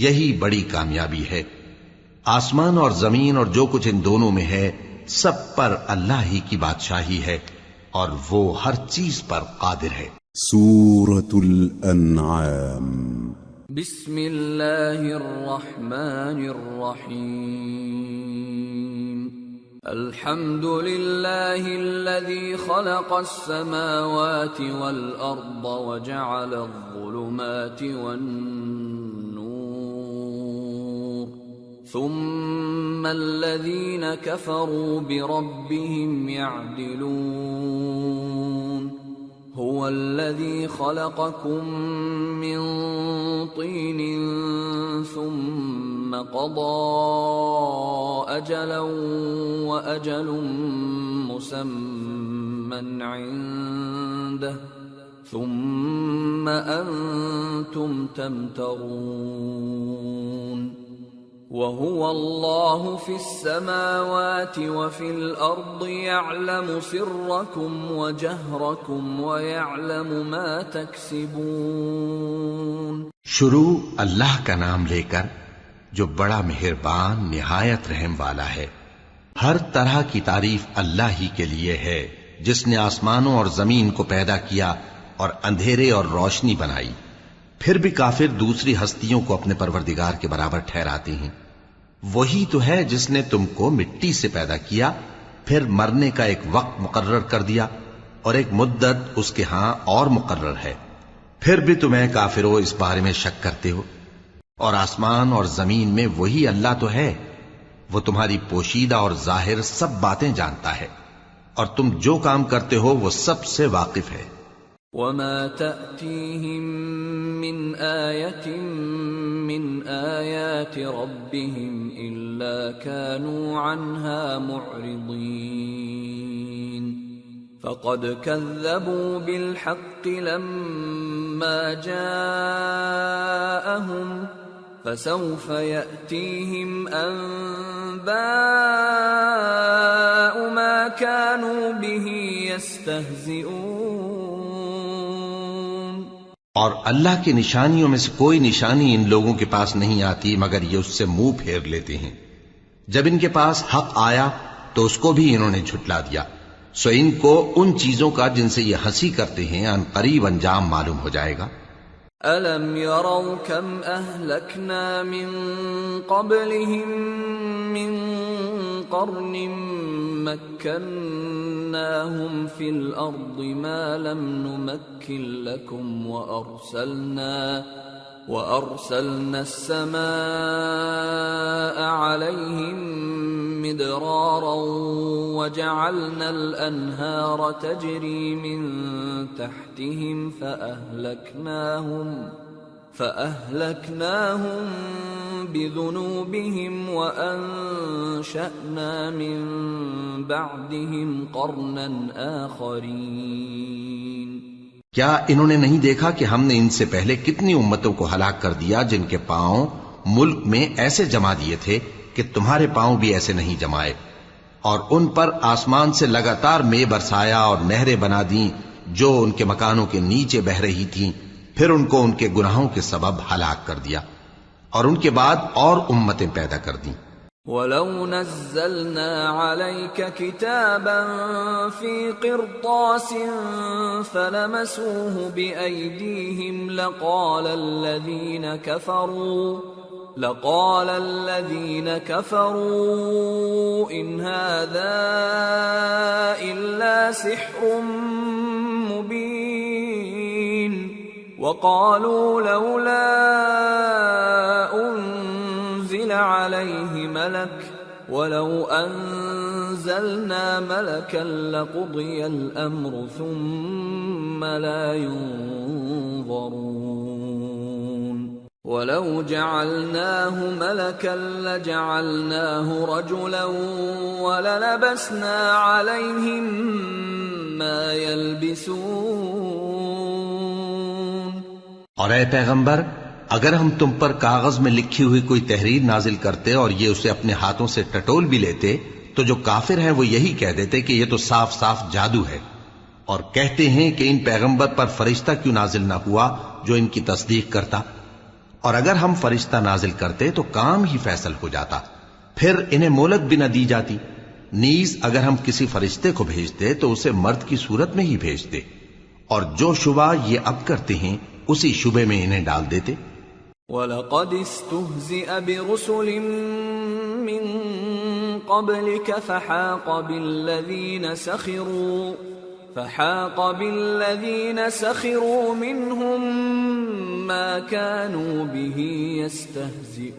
یہی بڑی کامیابی ہے۔ آسمان اور زمین اور جو کچھ ان دونوں میں ہے سب پر اللہ ہی کی بادشاہی ہے، اور وہ ہر چیز پر قادر ہے۔ سورة الأنعام۔ بسم اللہ الرحمن الرحیم۔ الحمد للہ الذی خلق السماوات والأرض وجعل الظلمات والنور ثم الذین کفروا بربهم يعدلون هو الذي خلقكم من طين ثم قضى أجلا وأجل مسمى عنده ثم أنتم تمترون وَهُوَ اللَّهُ فِي السَّمَاوَاتِ وَفِي الْأَرْضِ يَعْلَمُ سِرَّكُمْ وَجَهْرَكُمْ وَيَعْلَمُ مَا تَكْسِبُونَ۔ شروع اللہ کا نام لے کر جو بڑا مہربان نہایت رحم والا ہے۔ ہر طرح کی تعریف اللہ ہی کے لیے ہے جس نے آسمانوں اور زمین کو پیدا کیا اور اندھیرے اور روشنی بنائی۔ پھر بھی کافر دوسری ہستیوں کو اپنے پروردگار کے برابر ٹھہراتے ہیں۔ وہی تو ہے جس نے تم کو مٹی سے پیدا کیا، پھر مرنے کا ایک وقت مقرر کر دیا اور ایک مدت اس کے ہاں اور مقرر ہے، پھر بھی تمہیں کافروں اس بارے میں شک کرتے ہو۔ اور آسمان اور زمین میں وہی اللہ تو ہے، وہ تمہاری پوشیدہ اور ظاہر سب باتیں جانتا ہے، اور تم جو کام کرتے ہو وہ سب سے واقف ہے۔ وَمَا تَأْتِيهِم مِّنْ آيَةٍ مِّنْ آيَاتِ رَبِّهِمْ إِلَّا كَانُوا عَنْهَا مُعْرِضِينَ فَقَدْ كَذَّبُوا بِالْحَقِّ لَمَّا جَاءَهُمْ فَسَوْفَ يَأْتِيهِمْ أَنبَاءُ مَا كَانُوا بِهِ يَسْتَهْزِئُونَ۔ اور اللہ کی نشانیوں میں سے کوئی نشانی ان لوگوں کے پاس نہیں آتی مگر یہ اس سے منہ پھیر لیتے ہیں۔ جب ان کے پاس حق آیا تو اس کو بھی انہوں نے جھٹلا دیا، سو ان کو ان چیزوں کا جن سے یہ ہنسی کرتے ہیں ان قریب انجام معلوم ہو جائے گا۔ أَلَمْ يَرَوْا كَمْ أَهْلَكْنَا مِنْ قَبْلِهِمْ مِنْ قَرْنٍ مَكَّنَّاهُمْ فِي الْأَرْضِ مَا لَمْ نُمَكِّنْ لَكُمْ وَأَرْسَلْنَا السَّمَاءَ عَلَيْهِمْ مِدْرَارًا وَجَعَلْنَا الْأَنْهَارَ تَجْرِي مِنْ تَحْتِهِمْ فَأَهْلَكْنَاهُمْ بِذُنُوبِهِمْ وَأَنشَأْنَا مِنْ بَعْدِهِمْ قَرْنًا آخَرِينَ۔ کیا انہوں نے نہیں دیکھا کہ ہم نے ان سے پہلے کتنی امتوں کو ہلاک کر دیا جن کے پاؤں ملک میں ایسے جما دیے تھے کہ تمہارے پاؤں بھی ایسے نہیں جمائے، اور ان پر آسمان سے لگاتار مے برسایا اور نہریں بنا دیں جو ان کے مکانوں کے نیچے بہ رہی تھیں، پھر ان کو ان کے گناہوں کے سبب ہلاک کر دیا، اور ان کے بعد اور امتیں پیدا کر دیں۔ وَلَوْ نَزَّلْنَا عَلَيْكَ كِتَابًا فِي قِرْطَاسٍ فَلَمَسُوهُ بِأَيْدِيهِمْ لَقَالَ الَّذِينَ كَفَرُوا إِنْ هَذَا إِلَّا سِحْرٌ مُبِينٌ وَقَالُوا لَوْلَا أُنزِلَ عَلَيْهِ مَلَكٌ وَلَوْ أَنزَلْنَا مَلَكًا لَقُضِيَ الْأَمْرُ ثُمَّ لَا يُنظَرُونَ وَلَوْ جَعَلْنَاهُ مَلَكًا لَجَعَلْنَاهُ رَجُلًا وَلَلَبَسْنَا عَلَيْهِمْ مَا يَلْبِسُونَ۔ اور اے پیغمبر، اگر ہم تم پر کاغذ میں لکھی ہوئی کوئی تحریر نازل کرتے اور یہ اسے اپنے ہاتھوں سے ٹٹول بھی لیتے تو جو کافر ہیں وہ یہی کہہ دیتے کہ یہ تو صاف صاف جادو ہے، اور کہتے ہیں کہ ان پیغمبر پر فرشتہ کیوں نازل نہ ہوا جو ان کی تصدیق کرتا، اور اگر ہم فرشتہ نازل کرتے تو کام ہی فیصل ہو جاتا، پھر انہیں مہلت بھی نہ دی جاتی۔ نیز اگر ہم کسی فرشتے کو بھیجتے تو اسے مرد کی صورت میں ہی بھیجتے، اور جو شبہ یہ اب کرتے ہیں اسی شبے میں انہیں ڈال دیتے۔ وَلَقَدِ اسْتُهْزِئَ بِرُسُلٍ مِّن قَبْلِكَ فَحَاقَ بِالَّذِينَ سَخِرُوا مِنْهُمْ مَا كَانُوا بِهِ يَسْتَهْزِئُونَ۔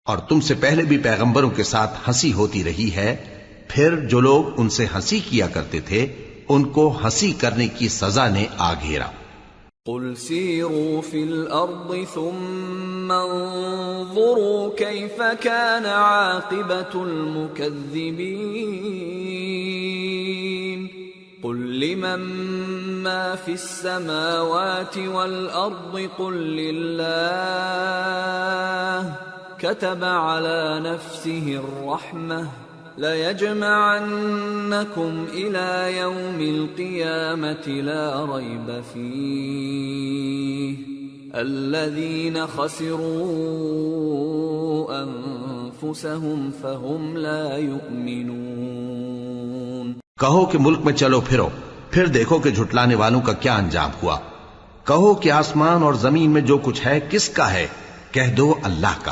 اور تم سے پہلے بھی پیغمبروں کے ساتھ ہنسی ہوتی رہی ہے، پھر جو لوگ ان سے ہنسی کیا کرتے تھے ان کو ہنسی کرنے کی سزا نے آ گھیرا۔ قُلْ سِيرُوا فِي الْأَرْضِ ثُمَّ انظُرُوا كَيْفَ كَانَ عَاقِبَةُ الْمُكَذِّبِينَ قُلْ لِمَن ما في السماوات والأرض قل لله كتب على نفسه الرحمة ليجمعنكم إلى يوم القيامة لا ريب فيه الذين خسروا أنفسهم فهم لا يؤمنون۔ کہو کہ ملک میں چلو پھرو، پھر دیکھو کہ جھٹلانے والوں کا کیا انجام ہوا۔ کہو کہ آسمان اور زمین میں جو کچھ ہے کس کا ہے؟ کہہ دو اللہ کا۔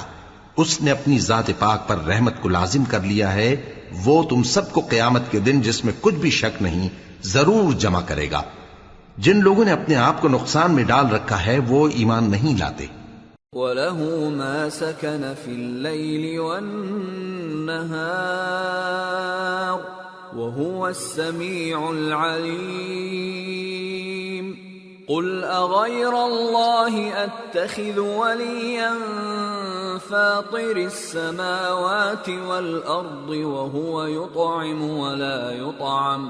اس نے اپنی ذات پاک پر رحمت کو لازم کر لیا ہے، وہ تم سب کو قیامت کے دن جس میں کچھ بھی شک نہیں ضرور جمع کرے گا۔ جن لوگوں نے اپنے آپ کو نقصان میں ڈال رکھا ہے وہ ایمان نہیں لاتے۔ وَلَهُ مَا سَكَنَ فِي اللَّيْلِ وَالنَّهَارِ وَهُوَ السَّمِيعُ الْعَلِيمُ۔ قُلْ أَغَيْرَ اللَّهِ أَتَّخِذُ وَلِيًّا فَاطِرِ السَّمَاوَاتِ وَالْأَرْضِ وَهُوَ يُطْعِمُ وَلَا يُطْعَمُ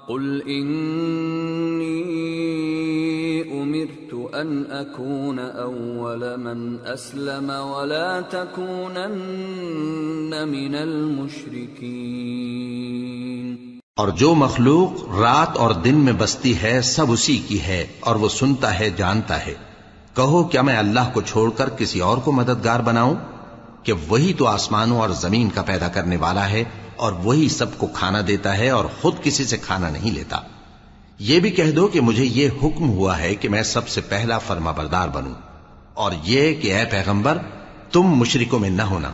قُلْ إِنِّي أُمِرْتُ أَنْ أَكُونَ أَوَّلَ مَنْ أَسْلَمَ وَلَا تَكُونَنَّ مِنَ الْمُشْرِكِينَ۔ اور جو مخلوق رات اور دن میں بستی ہے سب اسی کی ہے اور وہ سنتا ہے جانتا ہے۔ کہو کیا میں اللہ کو چھوڑ کر کسی اور کو مددگار بناؤں؟ کہ وہی تو آسمانوں اور زمین کا پیدا کرنے والا ہے اور وہی سب کو کھانا دیتا ہے اور خود کسی سے کھانا نہیں لیتا۔ یہ بھی کہہ دو کہ مجھے یہ حکم ہوا ہے کہ میں سب سے پہلا فرما بردار بنوں، اور یہ کہ اے پیغمبر تم مشرکوں میں نہ ہونا۔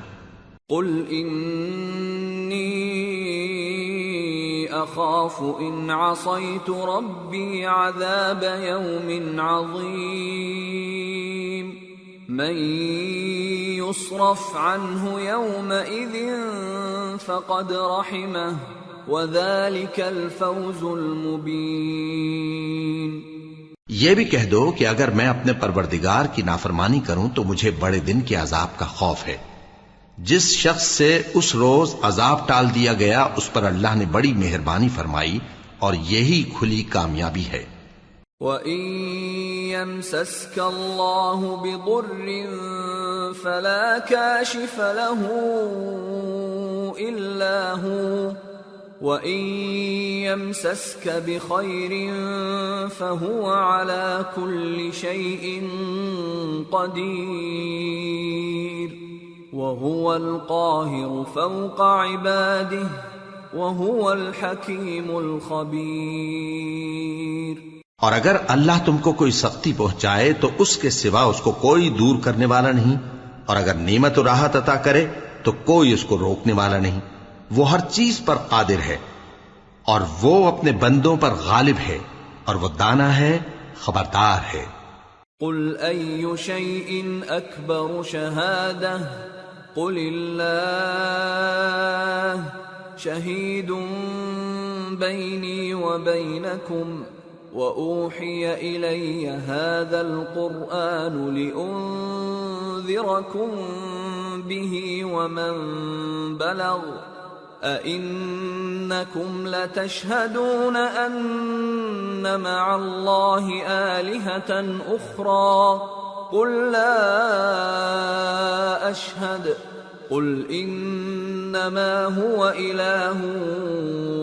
قل انی اخاف ان عصیت ربی عذاب یوم عظیم من يصرف عنه يومئذ فقد رحمه وذلك الفوز المبين۔ یہ بھی کہہ دو کہ اگر میں اپنے پروردگار کی نافرمانی کروں تو مجھے بڑے دن کے عذاب کا خوف ہے۔ جس شخص سے اس روز عذاب ٹال دیا گیا اس پر اللہ نے بڑی مہربانی فرمائی اور یہی کھلی کامیابی ہے۔ وَإِن يَمْسَسْكَ اللَّهُ بِضُرٍّ فَلَا كَاشِفَ لَهُ إِلَّا هُوَ وَإِن يَمْسَسْكَ بِخَيْرٍ فَهُوَ عَلَى كُلِّ شَيْءٍ قَدِيرٌ وَهُوَ الْقَاهِرُ فَوْقَ عِبَادِهِ وَهُوَ الْحَكِيمُ الْخَبِيرُ۔ اور اگر اللہ تم کو کوئی سختی پہنچائے تو اس کے سوا اس کو کوئی دور کرنے والا نہیں، اور اگر نعمت و راحت عطا کرے تو کوئی اس کو روکنے والا نہیں۔ وہ ہر چیز پر قادر ہے اور وہ اپنے بندوں پر غالب ہے اور وہ دانا ہے، خبردار ہے۔ قل أي شيء أكبر شهادة قل الله شهيد بيني وبينكم وأوحي إلي هذا القرآن لأنذركم به ومن بلغ أئنكم لتشهدون أن مع الله آلهة أخرى قل لا أشهد قل إنما هو إله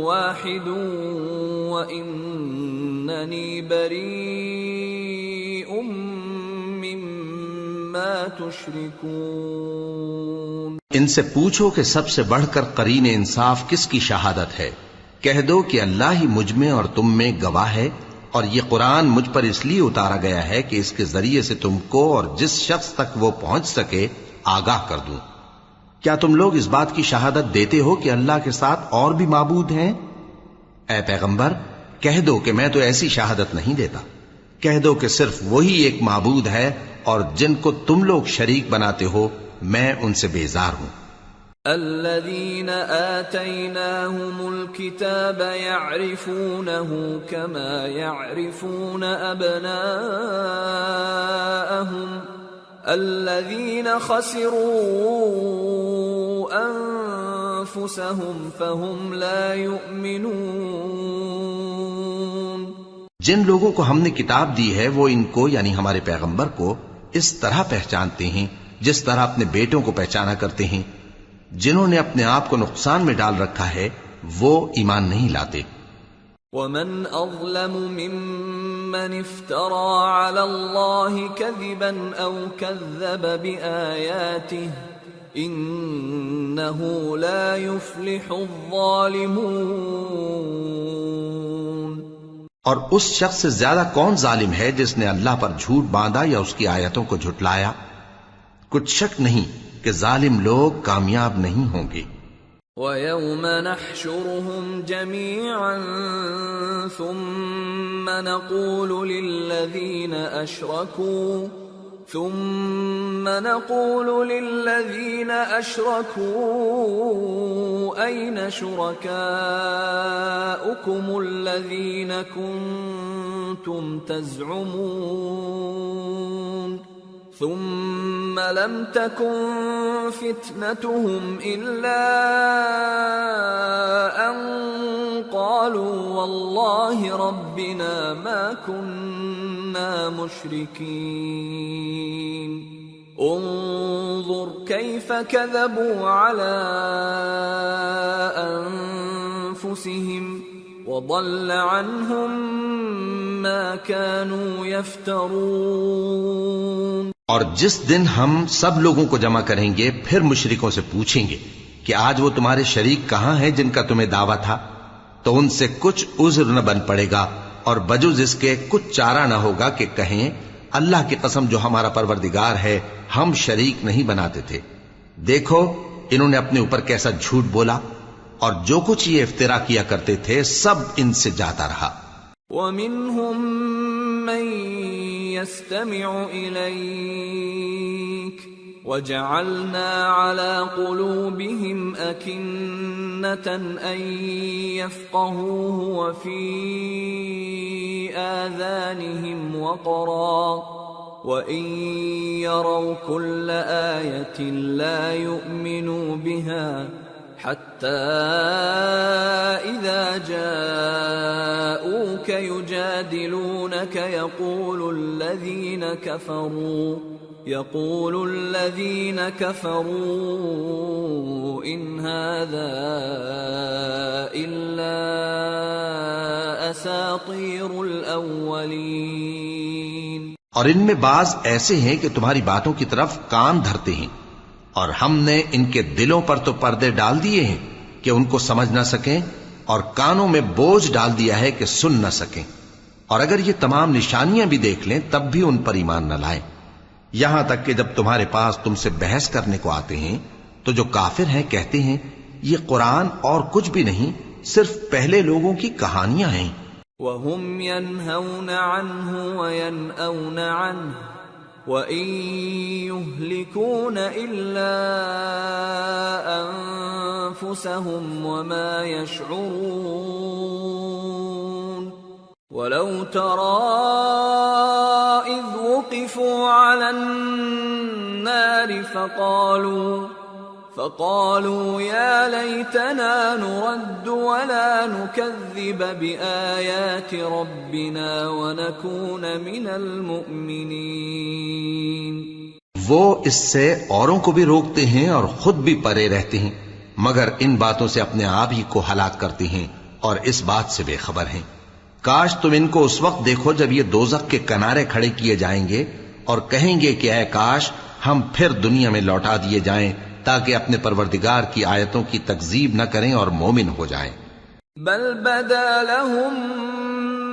واحد وإنني بريء مما تشركون۔ ان سے پوچھو کہ سب سے بڑھ کر قرین انصاف کس کی شہادت ہے؟ کہہ دو کہ اللہ ہی مجھ میں اور تم میں گواہ ہے، اور یہ قرآن مجھ پر اس لیے اتارا گیا ہے کہ اس کے ذریعے سے تم کو اور جس شخص تک وہ پہنچ سکے آگاہ کر دوں۔ کیا تم لوگ اس بات کی شہادت دیتے ہو کہ اللہ کے ساتھ اور بھی معبود ہیں؟ اے پیغمبر کہہ دو کہ میں تو ایسی شہادت نہیں دیتا۔ کہہ دو کہ صرف وہی ایک معبود ہے اور جن کو تم لوگ شریک بناتے ہو میں ان سے بیزار ہوں۔ الذين آتيناهم الكتاب يعرفونه كما يعرفون أبناءهم الذين خسروا أنفسهم فهم لا يؤمنون۔ جن لوگوں کو ہم نے کتاب دی ہے وہ ان کو یعنی ہمارے پیغمبر کو اس طرح پہچانتے ہیں جس طرح اپنے بیٹوں کو پہچانا کرتے ہیں. جنہوں نے اپنے آپ کو نقصان میں ڈال رکھا ہے وہ ایمان نہیں لاتے. ومن أظلم ممن افترى على الله كذبا أو كذب بآياته إنه لا يفلح الظالمون. اور اس شخص سے زیادہ کون ظالم ہے جس نے اللہ پر جھوٹ باندھا یا اس کی آیتوں کو جھٹلایا؟ کچھ شک نہیں کہ ظالم لوگ کامیاب نہیں ہوں گے. وَيَوْمَ نَحْشُرُهُمْ جَمِيعًا ثُمَّ نَقُولُ لِلَّذِينَ أَشْرَكُوا أَيْنَ شُرَكَاؤُكُمُ الَّذِينَ كُنتُمْ تَزْعُمُونَ ثم لم تكن فتنتهم إلا أن قالوا والله ربنا ما كنا مشركين انظر كيف كذبوا على أنفسهم وضل عنهم ما كانوا يفترون. اور جس دن ہم سب لوگوں کو جمع کریں گے پھر مشرکوں سے پوچھیں گے کہ آج وہ تمہارے شریک کہاں ہیں جن کا تمہیں دعویٰ تھا، تو ان سے کچھ عذر نہ بن پڑے گا اور بجز اس کے کچھ چارہ نہ ہوگا کہ کہیں اللہ کی قسم جو ہمارا پروردگار ہے ہم شریک نہیں بناتے تھے. دیکھو انہوں نے اپنے اوپر کیسا جھوٹ بولا اور جو کچھ یہ افترا کیا کرتے تھے سب ان سے جاتا رہا. وَمِنْهُمْ مَنْ يَسْتَمِعُ إِلَيْكَ وَجَعَلْنَا عَلَى قُلُوبِهِمْ أَكِنَّةً أَنْ يَفْقَهُوهُ وَفِي آذَانِهِمْ وَقْرًا وَإِنْ يَرَوْا كُلَّ آيَةٍ لَا يُؤْمِنُوا بِهَا حتى إذا جاءوك يجادلونك يقول الذين كفروا إن هذا إلا أساطير الأولين. اور ان میں بعض ایسے ہیں کہ تمہاری باتوں کی طرف کان دھرتے ہیں اور ہم نے ان کے دلوں پر تو پردے ڈال دیے ہیں کہ ان کو سمجھ نہ سکیں اور کانوں میں بوجھ ڈال دیا ہے کہ سن نہ سکیں، اور اگر یہ تمام نشانیاں بھی دیکھ لیں تب بھی ان پر ایمان نہ لائیں. یہاں تک کہ جب تمہارے پاس تم سے بحث کرنے کو آتے ہیں تو جو کافر ہیں کہتے ہیں یہ قرآن اور کچھ بھی نہیں صرف پہلے لوگوں کی کہانیاں ہیں. وَهُمْ يَنْهَوْنَ عَنْهُ وَيَنْأَوْنَ عَنْهُ وَإِن يُهْلِكُونَ إِلَّا أَنفُسَهُمْ وَمَا يَشْعُرُونَ. وَلَوْ تَرَى إِذْ وُقِفُوا عَلَى النَّارِ فقالوا يا ليتنا نرد ولا نكذب بآيات ربنا ونكون من المؤمنين. وہ اس سے اوروں کو بھی روکتے ہیں اور خود بھی پرے رہتے ہیں مگر ان باتوں سے اپنے آپ ہی کو ہلاک کرتے ہیں اور اس بات سے بے خبر ہیں. کاش تم ان کو اس وقت دیکھو جب یہ دوزخ کے کنارے کھڑے کیے جائیں گے اور کہیں گے کہ اے کاش ہم پھر دنیا میں لوٹا دیے جائیں تاکہ اپنے پروردگار کی آیتوں کی تکذیب نہ کریں اور مومن ہو جائیں. بل بدا لهم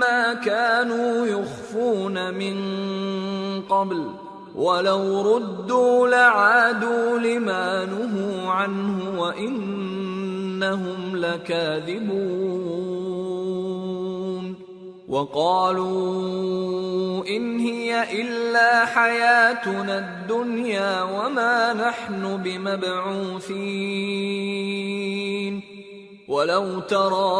ما كانوا يخفون من قبل ولو ردوا لعادوا لما نهوا عنه وإنهم لكاذبون. وقالوا إن هي إلا حياتنا الدنيا وما نحن بمبعوثين. ولو ترى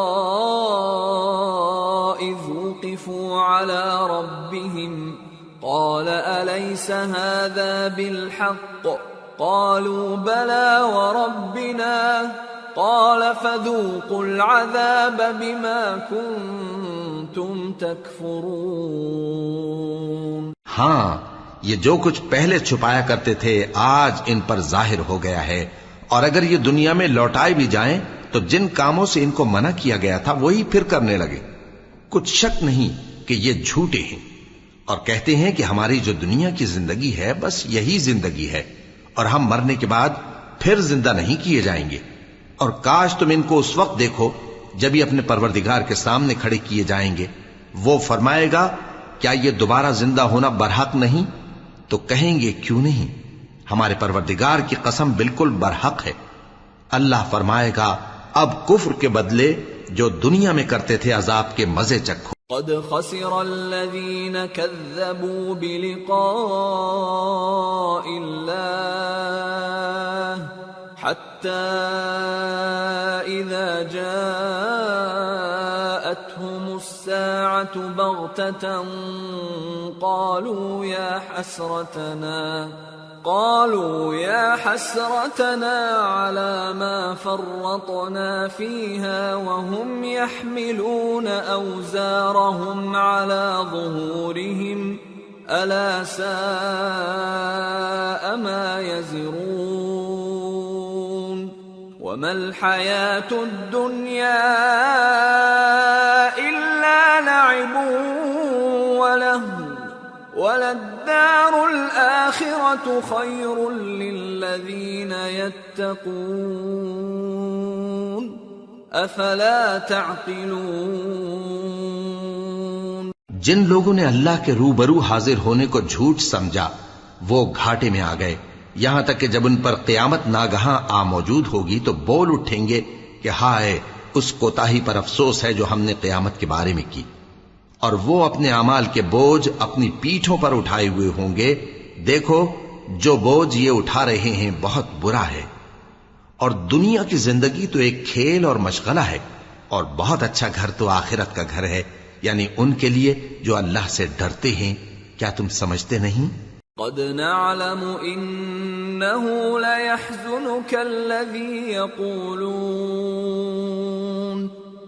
إذ وقفوا على ربهم قال أليس هذا بالحق قالوا بلى وربنا قال فذوقوا العذاب بما كنتم تكفرون. ہاں، یہ جو کچھ پہلے چھپایا کرتے تھے آج ان پر ظاہر ہو گیا ہے، اور اگر یہ دنیا میں لوٹائے بھی جائیں تو جن کاموں سے ان کو منع کیا گیا تھا وہی پھر کرنے لگے. کچھ شک نہیں کہ یہ جھوٹے ہیں، اور کہتے ہیں کہ ہماری جو دنیا کی زندگی ہے بس یہی زندگی ہے، اور ہم مرنے کے بعد پھر زندہ نہیں کیے جائیں گے. اور کاش تم ان کو اس وقت دیکھو جب یہ اپنے پروردگار کے سامنے کھڑے کیے جائیں گے. وہ فرمائے گا کیا یہ دوبارہ زندہ ہونا برحق نہیں؟ تو کہیں گے کیوں نہیں، ہمارے پروردگار کی قسم بالکل برحق ہے. اللہ فرمائے گا اب کفر کے بدلے جو دنیا میں کرتے تھے عذاب کے مزے چکھو. قد خسر الذين كذبوا بلقاء الله حتى إذا جاءتهم الساعة بغتة قالوا يا حسرتنا على ما فرطنا فيها وهم يحملون أوزارهم على ظهورهم ألا ساء ما يزرون. وما الحياة الدنيا إلا لعب ولهو وللدار الآخرة خير للذين يتقون أفلا تعقلون. جن لوگوں نے اللہ کے روبرو حاضر ہونے کو جھوٹ سمجھا وہ گھاٹے میں آ گئے، یہاں تک کہ جب ان پر قیامت ناگہاں آ موجود ہوگی تو بول اٹھیں گے کہ ہائے اس کوتاہی پر افسوس ہے جو ہم نے قیامت کے بارے میں کی. اور وہ اپنے اعمال کے بوجھ اپنی پیٹھوں پر اٹھائے ہوئے ہوں گے. دیکھو جو بوجھ یہ اٹھا رہے ہیں بہت برا ہے. اور دنیا کی زندگی تو ایک کھیل اور مشغلہ ہے، اور بہت اچھا گھر تو آخرت کا گھر ہے، یعنی ان کے لیے جو اللہ سے ڈرتے ہیں. کیا تم سمجھتے نہیں؟ قد نعلم إنه ليحزنك الذي يقولون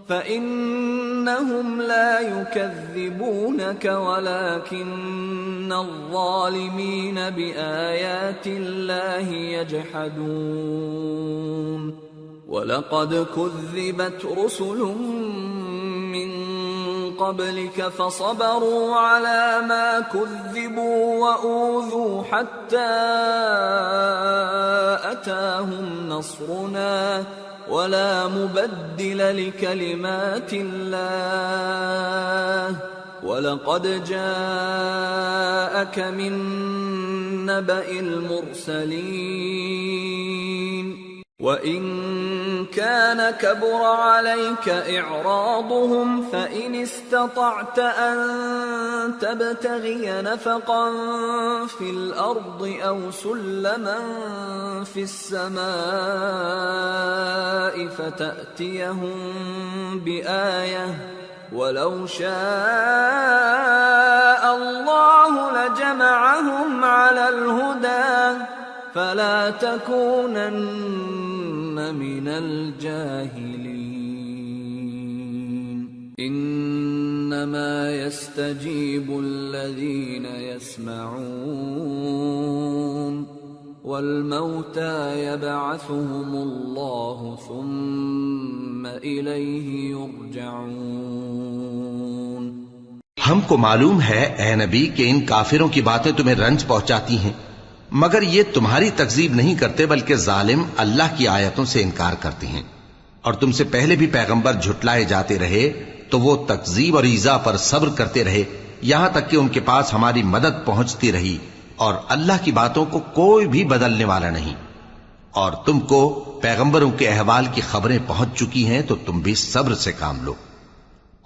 فإنهم لا يكذبونك ولكن الظالمين بآيات الله يجحدون. وَلَقَدْ كُذِّبَتْ رُسُلٌ مِّن قَبْلِكَ فَصَبَرُوا عَلَى مَا كُذِّبُوا وَأُوذُوا حَتَّى أَتَاهُمْ نَصْرُنَا وَلَا مُبَدِّلَ لِكَلِمَاتِ اللَّهِ وَلَقَدْ جَاءَكَ مِن نَّبَإِ الْمُرْسَلِينَ وَإِن كَانَ كَبُرَ عَلَيْكَ إِعْرَاضُهُمْ فَإِنِ اسْتَطَعْتَ أَن تَبْتَغِيَ نَفَقًا فِي الْأَرْضِ أَوْ سُلَّمًا فِي السَّمَاءِ فَتَأْتِيَهُم بِآيَةٍ وَلَوْ شَاءَ اللَّهُ لَجَمَعَهُمْ عَلَى الْهُدَى فَلَا تَكُونَنَّ مِنَ الْجَاهِلِينَ إِنَّمَا يَسْتَجِيبُ الَّذِينَ يَسْمَعُونَ وَالْمَوْتَى يَبْعَثُهُمُ اللَّهُ ثُمَّ إِلَيْهِ يُرْجَعُونَ. ہم کو معلوم ہے اے نبی کہ ان کافروں کی باتیں تمہیں رنج پہنچاتی ہیں، مگر یہ تمہاری تکذیب نہیں کرتے بلکہ ظالم اللہ کی آیتوں سے انکار کرتے ہیں. اور تم سے پہلے بھی پیغمبر جھٹلائے جاتے رہے تو وہ تکذیب اور ایذا پر صبر کرتے رہے یہاں تک کہ ان کے پاس ہماری مدد پہنچتی رہی، اور اللہ کی باتوں کو کوئی بھی بدلنے والا نہیں. اور تم کو پیغمبروں کے احوال کی خبریں پہنچ چکی ہیں تو تم بھی صبر سے کام لو.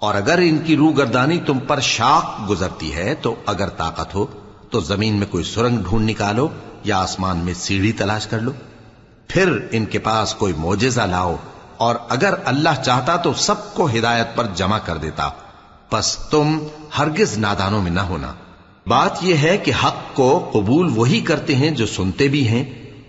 اور اگر ان کی روگردانی تم پر شاق گزرتی ہے تو اگر طاقت ہو تو زمین میں کوئی سرنگ ڈھونڈ نکالو یا آسمان میں سیڑھی تلاش کر لو، پھر ان کے پاس کوئی معجزہ لاؤ، اور اگر اللہ چاہتا تو سب کو ہدایت پر جمع کر دیتا، پس تم ہرگز نادانوں میں نہ ہونا. بات یہ ہے کہ حق کو قبول وہی کرتے ہیں جو سنتے بھی ہیں،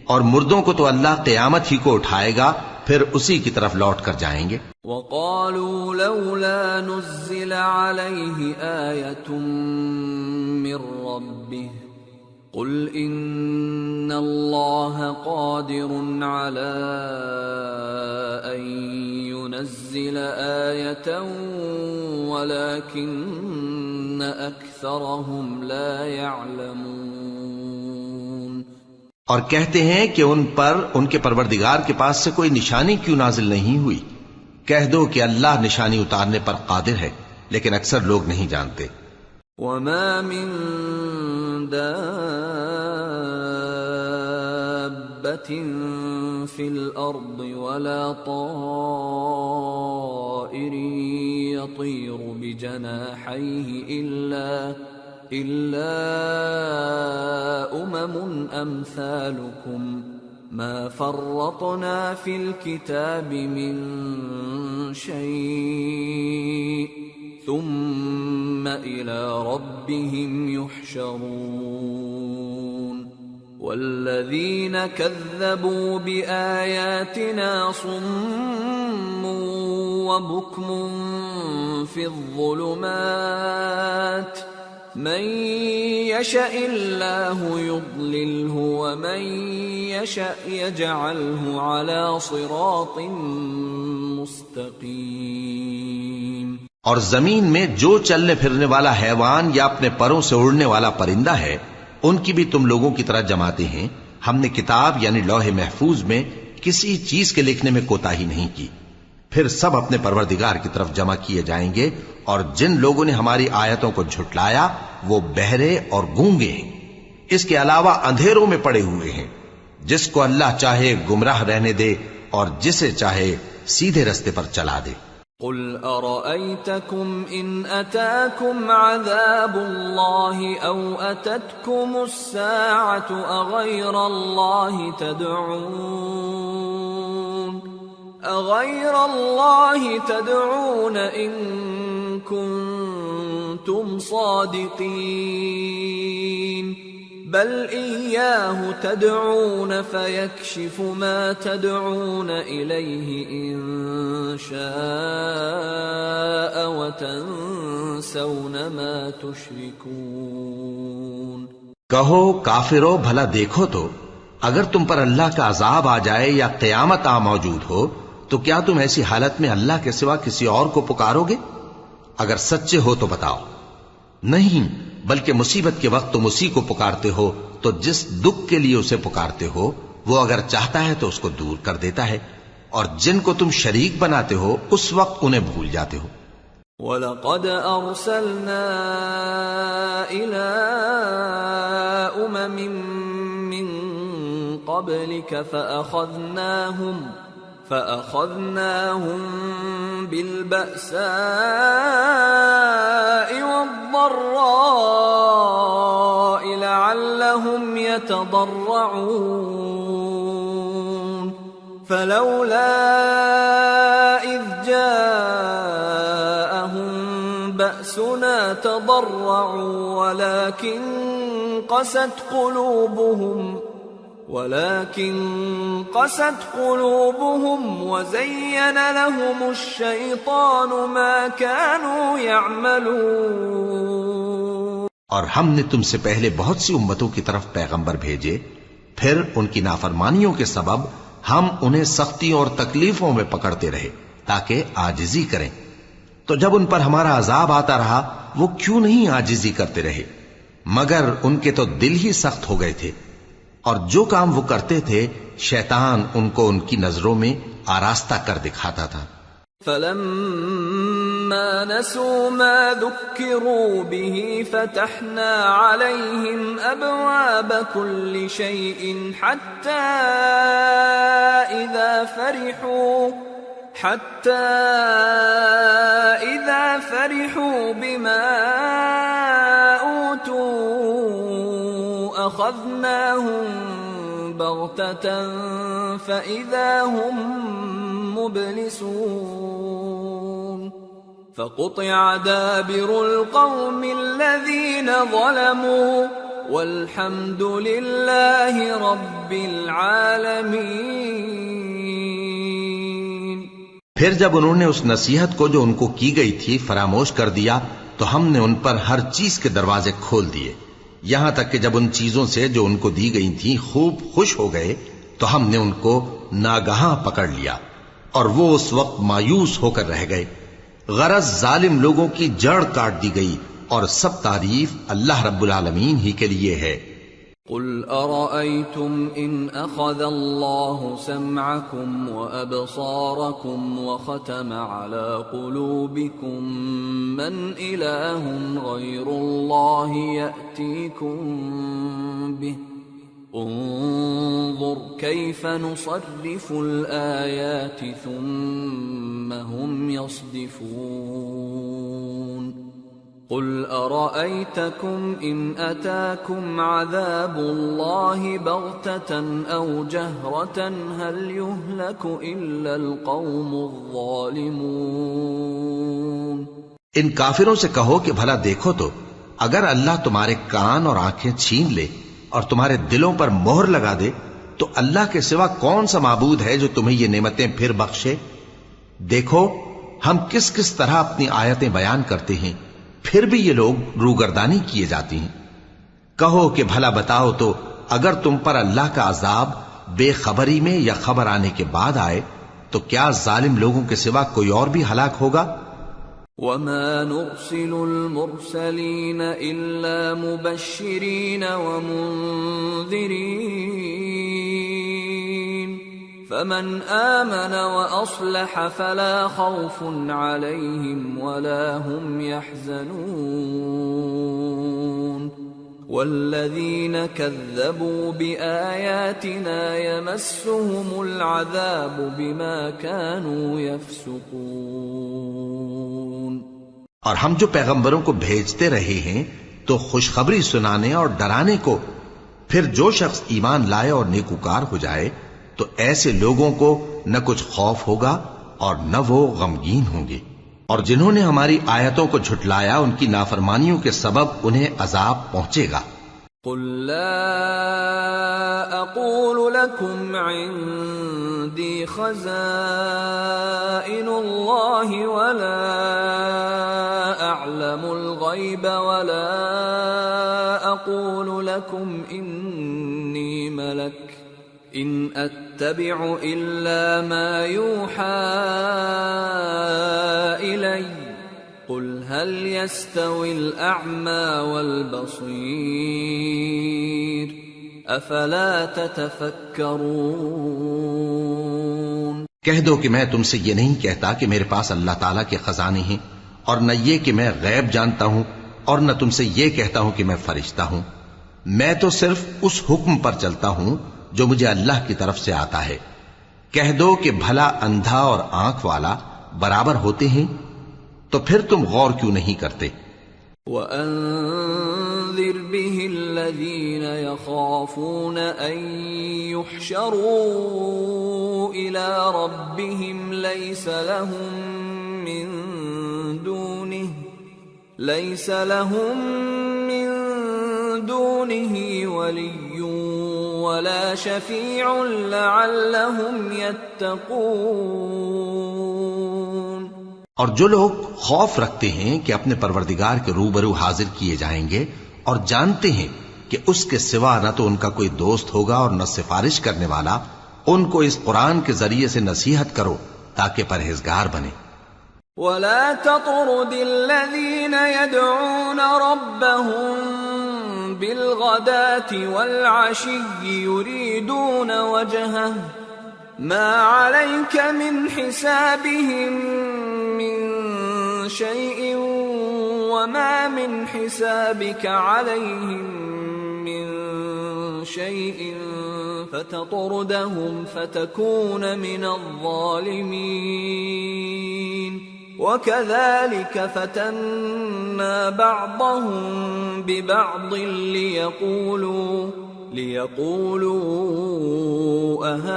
اور مردوں کو تو اللہ قیامت ہی کو اٹھائے گا پھر اسی کی طرف لوٹ کر جائیں گے۔ وقالوا لولا نزل عليه آية من ربه قل إن الله قادر على أن ينزل آية ولكن أكثرهم لا يعلمون۔ اور کہتے ہیں کہ ان پر ان کے پروردگار کے پاس سے کوئی نشانی کیوں نازل نہیں ہوئی؟ کہہ دو کہ اللہ نشانی اتارنے پر قادر ہے، لیکن اکثر لوگ نہیں جانتے۔ وما من دابة في الأرض ولا طائر يطير بجناحيه إلا أمم أمثالكم ما فرطنا في الكتاب من شيء ثم إلى ربهم يحشرون والذين كذبوا بآياتنا صم وبكم في الظلمات من يشاء الله يضلله ومن يشاء يجعله على صراط مستقيم۔ اور زمین میں جو چلنے پھرنے والا حیوان یا اپنے پروں سے اڑنے والا پرندہ ہے ان کی بھی تم لوگوں کی طرح جماعتیں ہیں۔ ہم نے کتاب یعنی لوح محفوظ میں کسی چیز کے لکھنے میں کوتاہی نہیں کی۔ پھر سب اپنے پروردگار کی طرف جمع کیے جائیں گے، اور جن لوگوں نے ہماری آیتوں کو جھٹلایا وہ بہرے اور گونگے ہیں، اس کے علاوہ اندھیروں میں پڑے ہوئے ہیں۔ جس کو اللہ چاہے گمراہ رہنے دے اور جسے چاہے سیدھے رستے پر چلا دے۔ قل أرأيتكم إن أتاكم عذاب الله أو أتتكم الساعة أغير الله تدعون إن كنتم صادقين بل إياه تدعون فيكشف ما تدعون إليه إن شاء وتنسون ما تشركون۔ کہو کافرو بھلا دیکھو تو اگر تم پر اللہ کا عذاب آ جائے یا قیامت آ موجود ہو تو کیا تم ایسی حالت میں اللہ کے سوا کسی اور کو پکارو گے؟ اگر سچے ہو تو بتاؤ۔ نہیں، بلکہ مصیبت کے وقت تم اسی کو پکارتے ہو تو جس دکھ کے لیے اسے پکارتے ہو وہ اگر چاہتا ہے تو اس کو دور کر دیتا ہے، اور جن کو تم شریک بناتے ہو اس وقت انہیں بھول جاتے ہو۔ وَلَقَدْ أَرْسَلْنَا إِلَىٰ أُمَمٍ مِّن قَبْلِكَ فَأَخَذْنَاهُمْ بِالْبَأْسَاءِ وَالضَّرَّاءِ لَعَلَّهُمْ يَتَضَرَّعُونَ فَلَوْلَا إِذْ جَاءَهُمْ بَأْسُنَا تَضَرَّعُوا وَلَكِنْ قست قلوبهم وزين لهم الشيطان ما كانوا يعملون۔ اور ہم نے تم سے پہلے بہت سی امتوں کی طرف پیغمبر بھیجے، پھر ان کی نافرمانیوں کے سبب ہم انہیں سختیوں اور تکلیفوں میں پکڑتے رہے تاکہ عاجزی کریں۔ تو جب ان پر ہمارا عذاب آتا رہا وہ کیوں نہیں عاجزی کرتے رہے، مگر ان کے تو دل ہی سخت ہو گئے تھے، اور جو کام وہ کرتے تھے شیطان ان کو ان کی نظروں میں آراستہ کر دکھاتا تھا۔ فَلَمَّا نَسُوا مَا ذُكِّرُوا بِهِ فَتَحْنَا عَلَيْهِمْ أَبْوَابَ كُلِّ شَيْءٍ حَتَّى إِذَا فَرِحُوا بِمَا أُوتُوا أَخَذْنَاهُمْ بَغْتَةً فَإِذَا هُمْ مُبْلِسُونَ فَقُطِعَ دَابِرُ الْقَوْمِ الَّذِينَ ظَلَمُوا وَالْحَمْدُ لِلَّهِ رَبِّ الْعَالَمِينَ۔ پھر جب انہوں نے اس نصیحت کو جو ان کو کی گئی تھی فراموش کر دیا تو ہم نے ان پر ہر چیز کے دروازے کھول دیے، یہاں تک کہ جب ان چیزوں سے جو ان کو دی گئی تھیں خوب خوش ہو گئے تو ہم نے ان کو ناگہاں پکڑ لیا اور وہ اس وقت مایوس ہو کر رہ گئے۔ غرض ظالم لوگوں کی جڑ کاٹ دی گئی اور سب تعریف اللہ رب العالمین ہی کے لیے ہے۔ قل أرأيتم إن أخذ الله سمعكم وأبصاركم وختم على قلوبكم من إله غير الله يأتيكم به انظر كيف نصرف الآيات ثم هم يصدفون قل أرأيتكم إن أتاكم عذاب الله بغتة أو جهرة هل يهلك إلا القوم الظالمون۔ ان کافروں سے کہو کہ بھلا دیکھو تو اگر اللہ تمہارے کان اور آنکھیں چھین لے اور تمہارے دلوں پر مہر لگا دے تو اللہ کے سوا کون سا معبود ہے جو تمہیں یہ نعمتیں پھر بخشے؟ دیکھو ہم کس کس طرح اپنی آیتیں بیان کرتے ہیں، پھر بھی یہ لوگ روگردانی کیے جاتی ہیں۔ کہو کہ بھلا بتاؤ تو اگر تم پر اللہ کا عذاب بے خبری میں یا خبر آنے کے بعد آئے تو کیا ظالم لوگوں کے سوا کوئی اور بھی ہلاک ہوگا؟ وَمَا نُرْسِلُ الْمُرْسَلِينَ إِلَّا مُبَشِّرِينَ وَمُنذِرِينَ فَمَنْ آمَنَ وَأَصْلَحَ فَلَا خَوْفٌ عَلَيْهِمْ وَلَا هُمْ يَحْزَنُونَ وَالَّذِينَ كَذَّبُوا بِآيَاتِنَا يَمَسُّهُمُ الْعَذَابُ بِمَا كَانُوا يَفْسُقُونَ۔ اور ہم جو پیغمبروں کو بھیجتے رہے ہیں تو خوشخبری سنانے اور ڈرانے کو، پھر جو شخص ایمان لائے اور نیکوکار ہو جائے تو ایسے لوگوں کو نہ کچھ خوف ہوگا اور نہ وہ غمگین ہوں گے، اور جنہوں نے ہماری آیتوں کو جھٹلایا ان کی نافرمانیوں کے سبب انہیں عذاب پہنچے گا۔ قل لا اقول لكم عندي خزائن الله ولا اعلم الغيب ولا اقول لكم اني ملك ان اتبع الا ما يوحى الي قل هل يستوي الأعمى والبصير أفلا تتفكرون۔ کہہ دو کہ میں تم سے یہ نہیں کہتا کہ میرے پاس اللہ تعالیٰ کے خزانے ہیں، اور نہ یہ کہ میں غیب جانتا ہوں، اور نہ تم سے یہ کہتا ہوں کہ میں فرشتہ ہوں۔ میں تو صرف اس حکم پر چلتا ہوں جو مجھے اللہ کی طرف سے آتا ہے۔ کہہ دو کہ بھلا اندھا اور آنکھ والا برابر ہوتے ہیں؟ تو پھر تم غور کیوں نہیں کرتے؟ وَأَنذِرْ بِهِ الَّذِينَ يَخَافُونَ أَن يُحْشَرُوا إِلَى رَبِّهِمْ لَيْسَ لَهُم مِّن دُونِهِ وَلِيٌّ وَلَا شَفِيعٌ لَعَلَّهُمْ يَتَّقُونَ۔ اور جو لوگ خوف رکھتے ہیں کہ اپنے پروردگار کے روبرو حاضر کیے جائیں گے اور جانتے ہیں کہ اس کے سوا نہ تو ان کا کوئی دوست ہوگا اور نہ سفارش کرنے والا، ان کو اس قرآن کے ذریعے سے نصیحت کرو تاکہ پرہیزگار بنے۔ وَلَا تَطْرُدِ الَّذِينَ يَدْعُونَ رَبَّهُم بِالْغَدَاةِ وَالْعَشِيِّ يُرِيدُونَ وَجْهَهُ مَا عَلَيْكَ مِنْ حِسَابِهِمْ مِنْ شَيْءٍ وَمَا مِنْ حِسَابِكَ عَلَيْهِمْ مِنْ شَيْءٍ فَتَطْرُدَهُمْ فَتَكُونَ مِنَ الظَّالِمِينَ وَكَذَلِكَ فَتَنَّا بَعْضَهُمْ بِبَعْضٍ لِيَقُولُوا أَهَؤُلَاءِ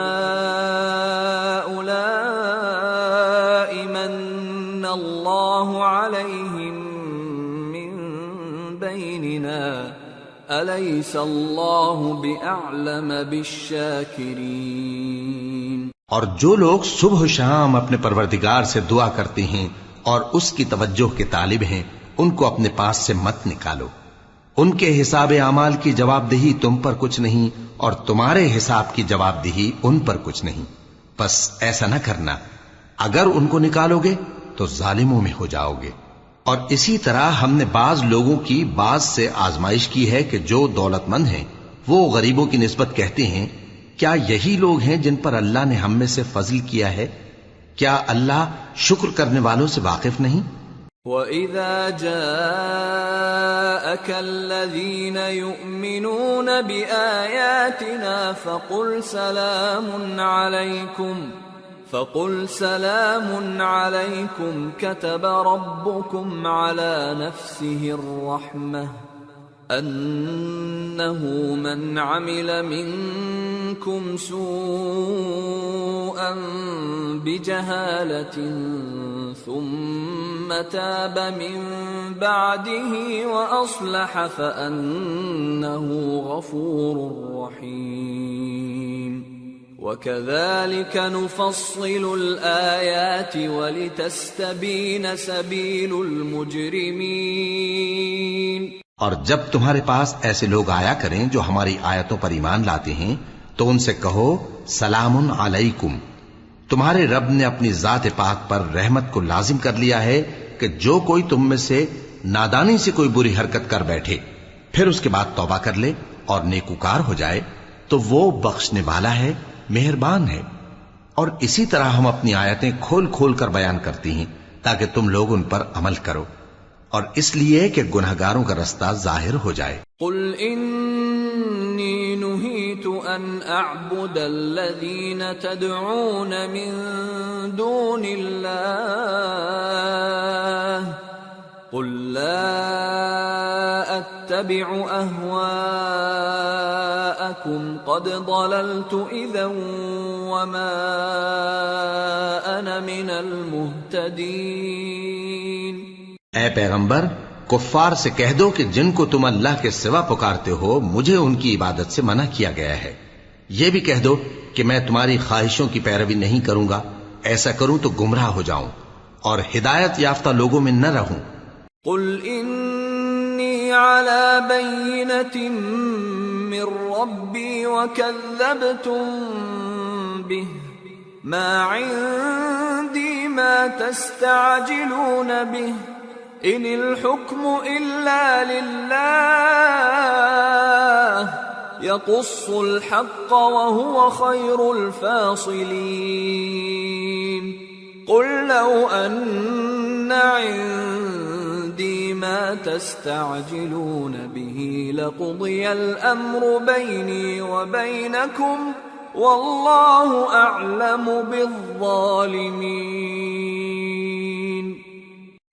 مَنَّ اللَّهُ عَلَيْهِمْ مِنْ بَيْنِنَا أَلَيْسَ اللَّهُ بِأَعْلَمَ بِالشَّاكِرِينَ۔ اور جو لوگ صبح و شام اپنے پروردگار سے دعا کرتے ہیں اور اس کی توجہ کے طالب ہیں، ان کو اپنے پاس سے مت نکالو۔ ان کے حساب اعمال کی جواب دہی تم پر کچھ نہیں، اور تمہارے حساب کی جواب دہی ان پر کچھ نہیں۔ بس ایسا نہ کرنا، اگر ان کو نکالو گے تو ظالموں میں ہو جاؤ گے۔ اور اسی طرح ہم نے بعض لوگوں کی بعض سے آزمائش کی ہے کہ جو دولت مند ہیں وہ غریبوں کی نسبت کہتے ہیں کیا یہی لوگ ہیں جن پر اللہ نے ہم میں سے فضل کیا ہے؟ کیا اللہ شکر کرنے والوں سے واقف نہیں؟ وَإِذَا جَاءَكَ الَّذِينَ يُؤْمِنُونَ بِآيَاتِنَا فَقُلْ سَلَامٌ عَلَيْكُمْ كَتَبَ رَبُّكُمْ عَلَى نَفْسِهِ الرَّحْمَةَ أَنَّهُ مَنْ عَمِلَ مِنْكُمْ سُوءًا بِجَهَالَةٍ ثُمَّ تَابَ مِنْ بَعْدِهِ وَأَصْلَحَ فَأَنَّهُ غَفُورٌ رَحِيمٌ وَكَذَلِكَ نُفَصِّلُ الْآيَاتِ وَلِتَسْتَبِينَ سَبِيلُ الْمُجْرِمِينَ۔ اور جب تمہارے پاس ایسے لوگ آیا کریں جو ہماری آیتوں پر ایمان لاتے ہیں تو ان سے کہو سلام علیکم، تمہارے رب نے اپنی ذات پاک پر رحمت کو لازم کر لیا ہے کہ جو کوئی تم میں سے نادانی سے کوئی بری حرکت کر بیٹھے پھر اس کے بعد توبہ کر لے اور نیکوکار ہو جائے تو وہ بخشنے والا ہے، مہربان ہے۔ اور اسی طرح ہم اپنی آیتیں کھول کھول کر بیان کرتی ہیں تاکہ تم لوگ ان پر عمل کرو، اور اس لیے کہ گنہگاروں کا رستہ ظاہر ہو جائے۔ قل انی نہیت ان اعبد الذین تدعون من دون اللہ قل لا اتبع اہواءکم قد ضللت اذا وما انا من المہتدین۔ اے پیغمبر، کفار سے کہہ دو کہ جن کو تم اللہ کے سوا پکارتے ہو مجھے ان کی عبادت سے منع کیا گیا ہے۔ یہ بھی کہہ دو کہ میں تمہاری خواہشوں کی پیروی نہیں کروں گا، ایسا کروں تو گمراہ ہو جاؤں اور ہدایت یافتہ لوگوں میں نہ رہوں۔ قل انی علی بینۃ من ربی وکذبتم بہ ما عندی ما تستعجلون بہ ان الحکم الا للہ یقص الحق وهو خیر الفاصلین۔ قل لو ان عندی ما تستعجلون به لقضی الامر بینی وبینکم واللہ اعلم بالظالمین۔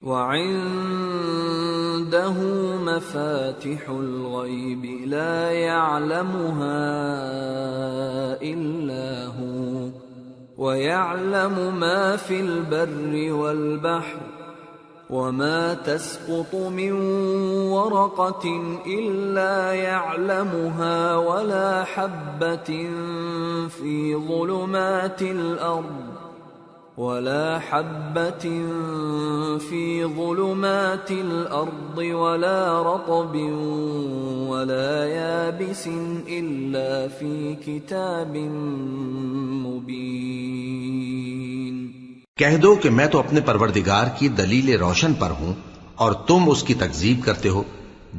وعنده مفاتح الغیب لا يعلمها الا هو ويعلم ما في البر والبحر وما تسقط من ورقة إلا يعلمها ولا حبة في ظلمات الأرض ولا رطب ولا يابس إلا في كتاب مبين۔ کہہ دو کہ میں تو اپنے پروردگار کی دلیل روشن پر ہوں اور تم اس کی تکذیب کرتے ہو۔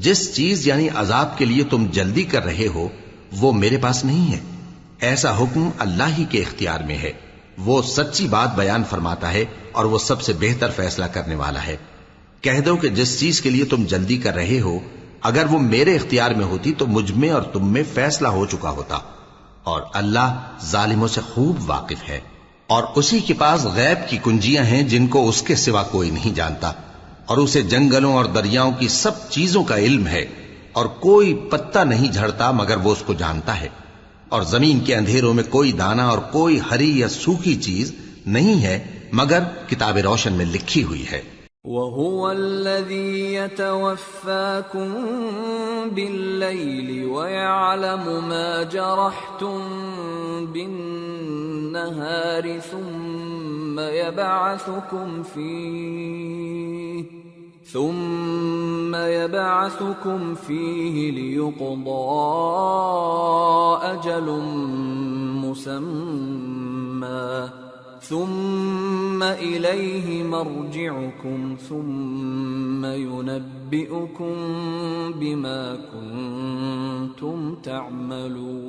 جس چیز یعنی عذاب کے لیے تم جلدی کر رہے ہو وہ میرے پاس نہیں ہے، ایسا حکم اللہ ہی کے اختیار میں ہے۔ وہ سچی بات بیان فرماتا ہے اور وہ سب سے بہتر فیصلہ کرنے والا ہے۔ کہہ دو کہ جس چیز کے لیے تم جلدی کر رہے ہو اگر وہ میرے اختیار میں ہوتی تو مجھ میں اور تم میں فیصلہ ہو چکا ہوتا، اور اللہ ظالموں سے خوب واقف ہے۔ اور اسی کے پاس غیب کی کنجیاں ہیں جن کو اس کے سوا کوئی نہیں جانتا، اور اسے جنگلوں اور دریاؤں کی سب چیزوں کا علم ہے، اور کوئی پتا نہیں جھڑتا مگر وہ اس کو جانتا ہے، اور زمین کے اندھیروں میں کوئی دانہ اور کوئی ہری یا سوکھی چیز نہیں ہے مگر کتاب روشن میں لکھی ہوئی ہے۔ وَهُوَ الَّذِي يَتَوَفَّاكُم بِاللَّيْلِ وَيَعْلَمُ مَا جَرَحْتُم بِالنَّهَارِ ثُمَّ يَبْعَثُكُمْ فِيهِ لِيُقْضَىٰ أَجَلٌ مُّسَمًّى ثم إليه مرجعكم ثم ينبئكم بما كنتم تعملون.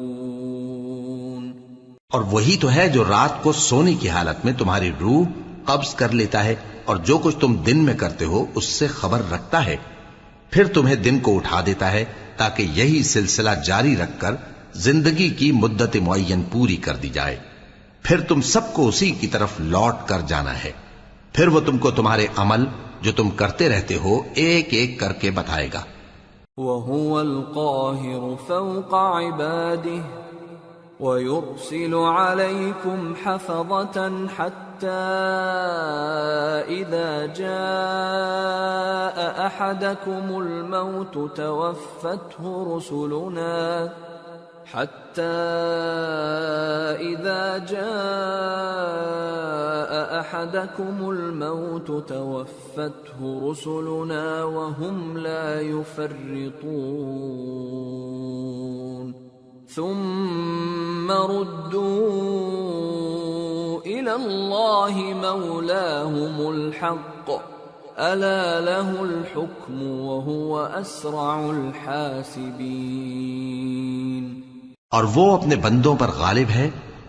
اور وہی تو ہے جو رات کو سونے کی حالت میں تمہاری روح قبض کر لیتا ہے اور جو کچھ تم دن میں کرتے ہو اس سے خبر رکھتا ہے، پھر تمہیں دن کو اٹھا دیتا ہے تاکہ یہی سلسلہ جاری رکھ کر زندگی کی مدت معین پوری کر دی جائے. پھر تم سب کو اسی کی طرف لوٹ کر جانا ہے، پھر وہ تم کو تمہارے عمل جو تم کرتے رہتے ہو ایک ایک کر کے بتائے گا. وَهُوَ الْقَاهِرُ فَوْقَ عِبَادِهِ وَيُرْسِلُ عَلَيْكُمْ حَفَظَةً حَتَّى إِذَا جَاءَ أَحَدَكُمُ الْمَوْتُ تَوَفَّتْهُ رُسُلُنَا وَهُمْ لَا يُفَرِّطُونَ ثُمَّ رُدُّوا إِلَى اللَّهِ مَوْلَاهُمُ الْحَقِّ أَلَا لَهُ الْحُكْمُ وَهُوَ أَسْرَعُ الْحَاسِبِينَ. اور وہ اپنے بندوں پر غالب ہے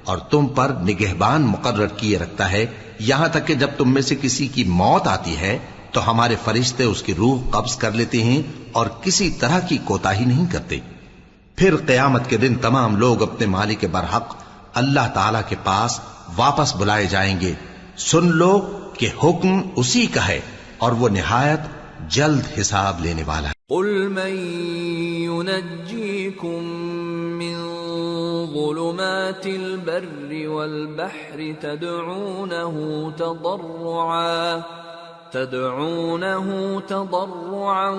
اور تم پر نگہبان مقرر کیے رکھتا ہے یہاں تک کہ جب تم میں سے کسی کی موت آتی ہے تو ہمارے فرشتے اس کی روح قبض کر لیتے ہیں اور کسی طرح کی کوتاہی نہیں کرتے. پھر قیامت کے دن تمام لوگ اپنے مالک برحق اللہ تعالی کے پاس واپس بلائے جائیں گے. سن لو کہ حکم اسی کا ہے اور وہ نہایت جلد حساب لینے والا ہے. قل من ينجيكم من ظلمات البر والبحر تدعونه تضرعا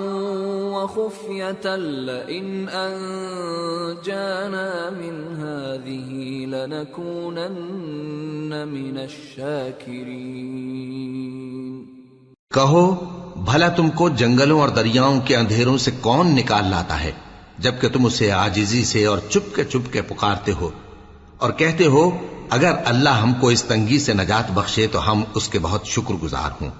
وخفية لئن أنجانا من هذه لنكونن من الشاكرين. کہو بھلا تم کو جنگلوں اور دریاؤں کے اندھیروں سے کون نکال لاتا ہے جبکہ تم اسے عاجزی سے اور چپ کے پکارتے ہو اور کہتے ہو اگر اللہ ہم کو اس تنگی سے نجات بخشے تو ہم اس کے بہت شکر گزار ہوں.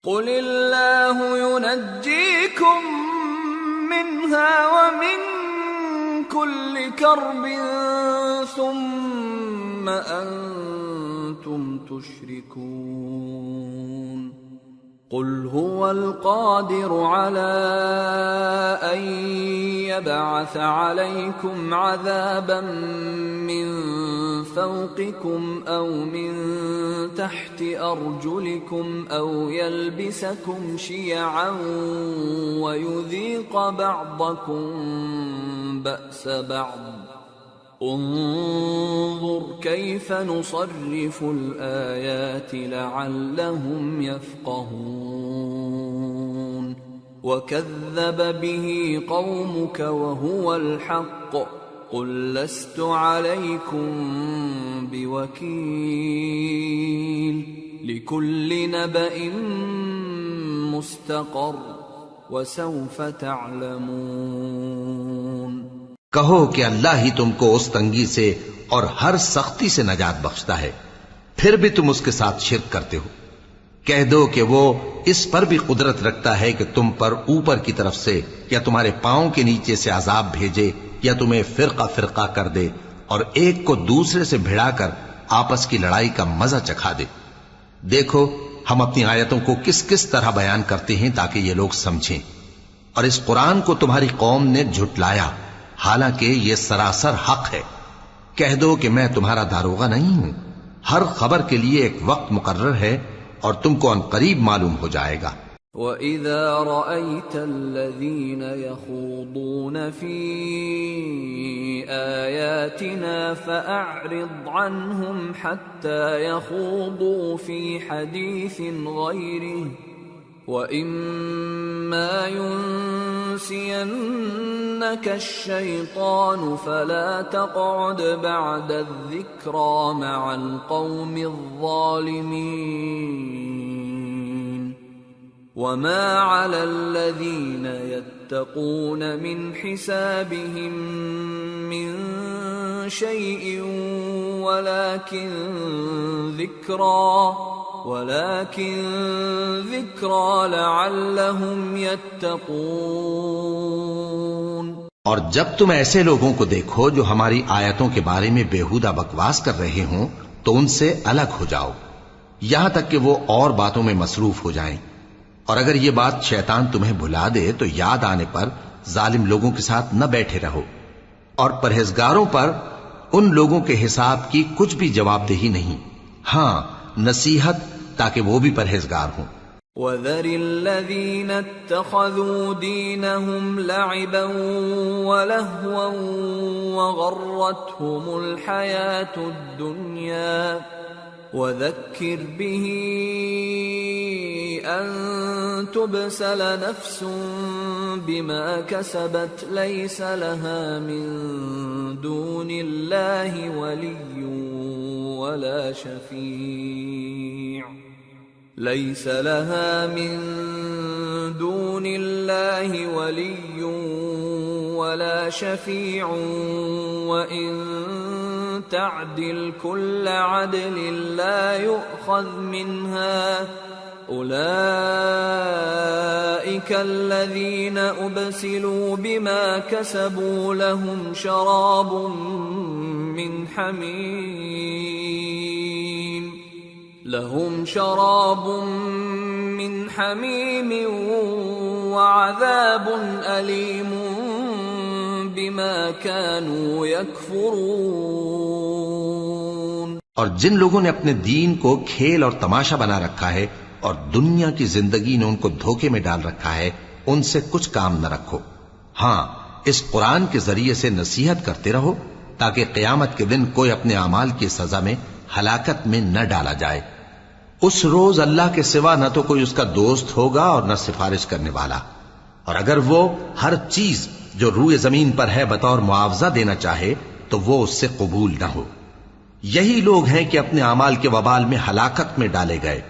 قل اللہ ينجيكم منها ومن كل كرب ثم أنتم تشركون. قل هو القادر على أن يبعث عليكم عذابا من فوقكم أو من تحت أرجلكم أو يلبسكم شيعا ويذيق بعضكم بأس بعض. انظر كيف نصرف الآيات لعلهم يفقهون. وكذب به قومك وهو الحق قل لست عليكم بوكيل لكل نبأ مستقر وسوف تعلمون. کہو کہ اللہ ہی تم کو اس تنگی سے اور ہر سختی سے نجات بخشتا ہے پھر بھی تم اس کے ساتھ شرک کرتے ہو. کہہ دو کہ وہ اس پر بھی قدرت رکھتا ہے کہ تم پر اوپر کی طرف سے یا تمہارے پاؤں کے نیچے سے عذاب بھیجے یا تمہیں فرقہ فرقہ کر دے اور ایک کو دوسرے سے بھڑا کر آپس کی لڑائی کا مزہ چکھا دے. دیکھو ہم اپنی آیتوں کو کس کس طرح بیان کرتے ہیں تاکہ یہ لوگ سمجھیں. اور اس قرآن کو تمہاری قوم نے جھٹلایا حالانکہ یہ سراسر حق ہے. کہہ دو کہ میں تمہارا داروغہ نہیں ہوں. ہر خبر کے لیے ایک وقت مقرر ہے اور تم کو ان قریب معلوم ہو جائے گا. وَإِذَا رَأَيْتَ الَّذِينَ يَخُوضُونَ فِي آيَاتِنَا فَأَعْرِضْ عَنْهُمْ حَتَّى يَخُوضُوا فِي حَدِيثٍ غَيْرِهِ وَإِمَّا يُنْسِيَنَّكَ الشَّيْطَانُ فَلَا تَقْعُدْ بَعْدَ الذِّكْرَى مَعَ الْقَوْمِ الظَّالِمِينَ وَمَا عَلَى الَّذِينَ يَتَّقُونَ مِنْ حِسَابِهِمْ مِنْ شَيْءٍ وَلَكِنْ ذِكْرَى لَعَلَّهُمْ يَتَّقُونَ۔ اور جب تم ایسے لوگوں کو دیکھو جو ہماری آیتوں کے بارے میں بیہودہ بکواس کر رہے ہوں تو ان سے الگ ہو جاؤ یہاں تک کہ وہ اور باتوں میں مصروف ہو جائیں، اور اگر یہ بات شیطان تمہیں بھلا دے تو یاد آنے پر ظالم لوگوں کے ساتھ نہ بیٹھے رہو، اور پرہیزگاروں پر ان لوگوں کے حساب کی کچھ بھی جواب دہی نہیں، ہاں نصیحت تاکہ وہ بھی پرہیزگار ہوں۔ وَذَرِ الَّذِينَ اتَّخَذُوا دِينَهُمْ لَعِبًا وَلَهْوًا وَغَرَّتْهُمُ الْحَيَاةُ الدُّنْيَا وَذَكِّرْ بِهِ أَن تُبْسَلَ نَفْسٌ بِمَا كَسَبَتْ لَيْسَ لَهَا مِن دُونِ اللَّهِ وَلِيٌّ وَلَا شَفِيعٌ لَيْسَ لَهَا مِن دُونِ اللَّهِ وَلِيٌّ وَلَا شَفِيعٌ وَإِن تَعْدِلْ كُلَّ عَدْلٍ لَّا يُؤْخَذْ مِنْهَا أُولَئِكَ الَّذِينَ أُبْسِلُوا بِمَا كَسَبُوا لَهُمْ شَرَابٌ من حميم وعذاب أليم بما كانوا يكفرون۔ اور جن لوگوں نے اپنے دین کو کھیل اور تماشا بنا رکھا ہے اور دنیا کی زندگی نے ان کو دھوکے میں ڈال رکھا ہے، ان سے کچھ کام نہ رکھو، ہاں اس قرآن کے ذریعے سے نصیحت کرتے رہو تاکہ قیامت کے دن کوئی اپنے اعمال کی سزا میں ہلاکت میں نہ ڈالا جائے۔ اس روز اللہ کے سوا نہ تو کوئی اس کا دوست ہوگا اور نہ سفارش کرنے والا، اور اگر وہ ہر چیز جو روئے زمین پر ہے بطور معاوضہ دینا چاہے تو وہ اس سے قبول نہ ہو۔ یہی لوگ ہیں کہ اپنے اعمال کے وبال میں ہلاکت میں ڈالے گئے،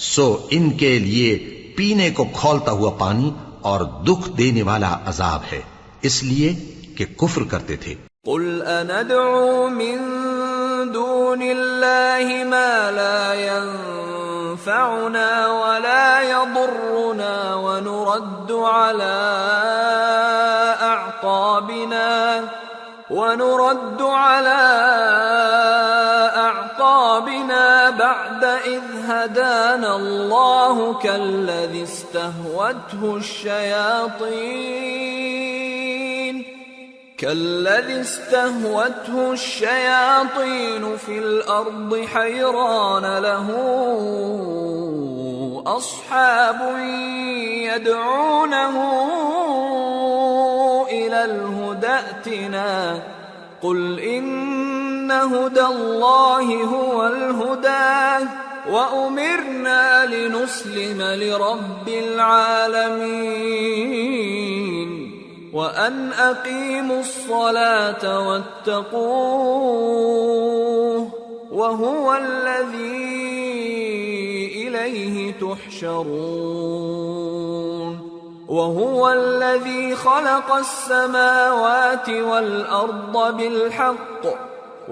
سو ان کے لیے پینے کو کھولتا ہوا پانی اور دکھ دینے والا عذاب ہے، اس لیے کہ کفر کرتے تھے۔ قل أندعو من دون الله ما لا ينفعنا ولا يضرنا ونرد على أعقابنا بعد إذ هدانا الله كالذي استهوته الشياطين في الأرض حيران له أصحاب يدعونه إلى الهدى ائتنا قل إن هدى الله هو الهدى وأمرنا لنسلم لرب العالمين وَأَنْ أَقِيمُوا الصَّلَاةَ وَاتَّقُوهُ وَهُوَ الَّذِي إِلَيْهِ تُحْشَرُونَ وَهُوَ الَّذِي خَلَقَ السَّمَاوَاتِ وَالْأَرْضَ بِالْحَقِّ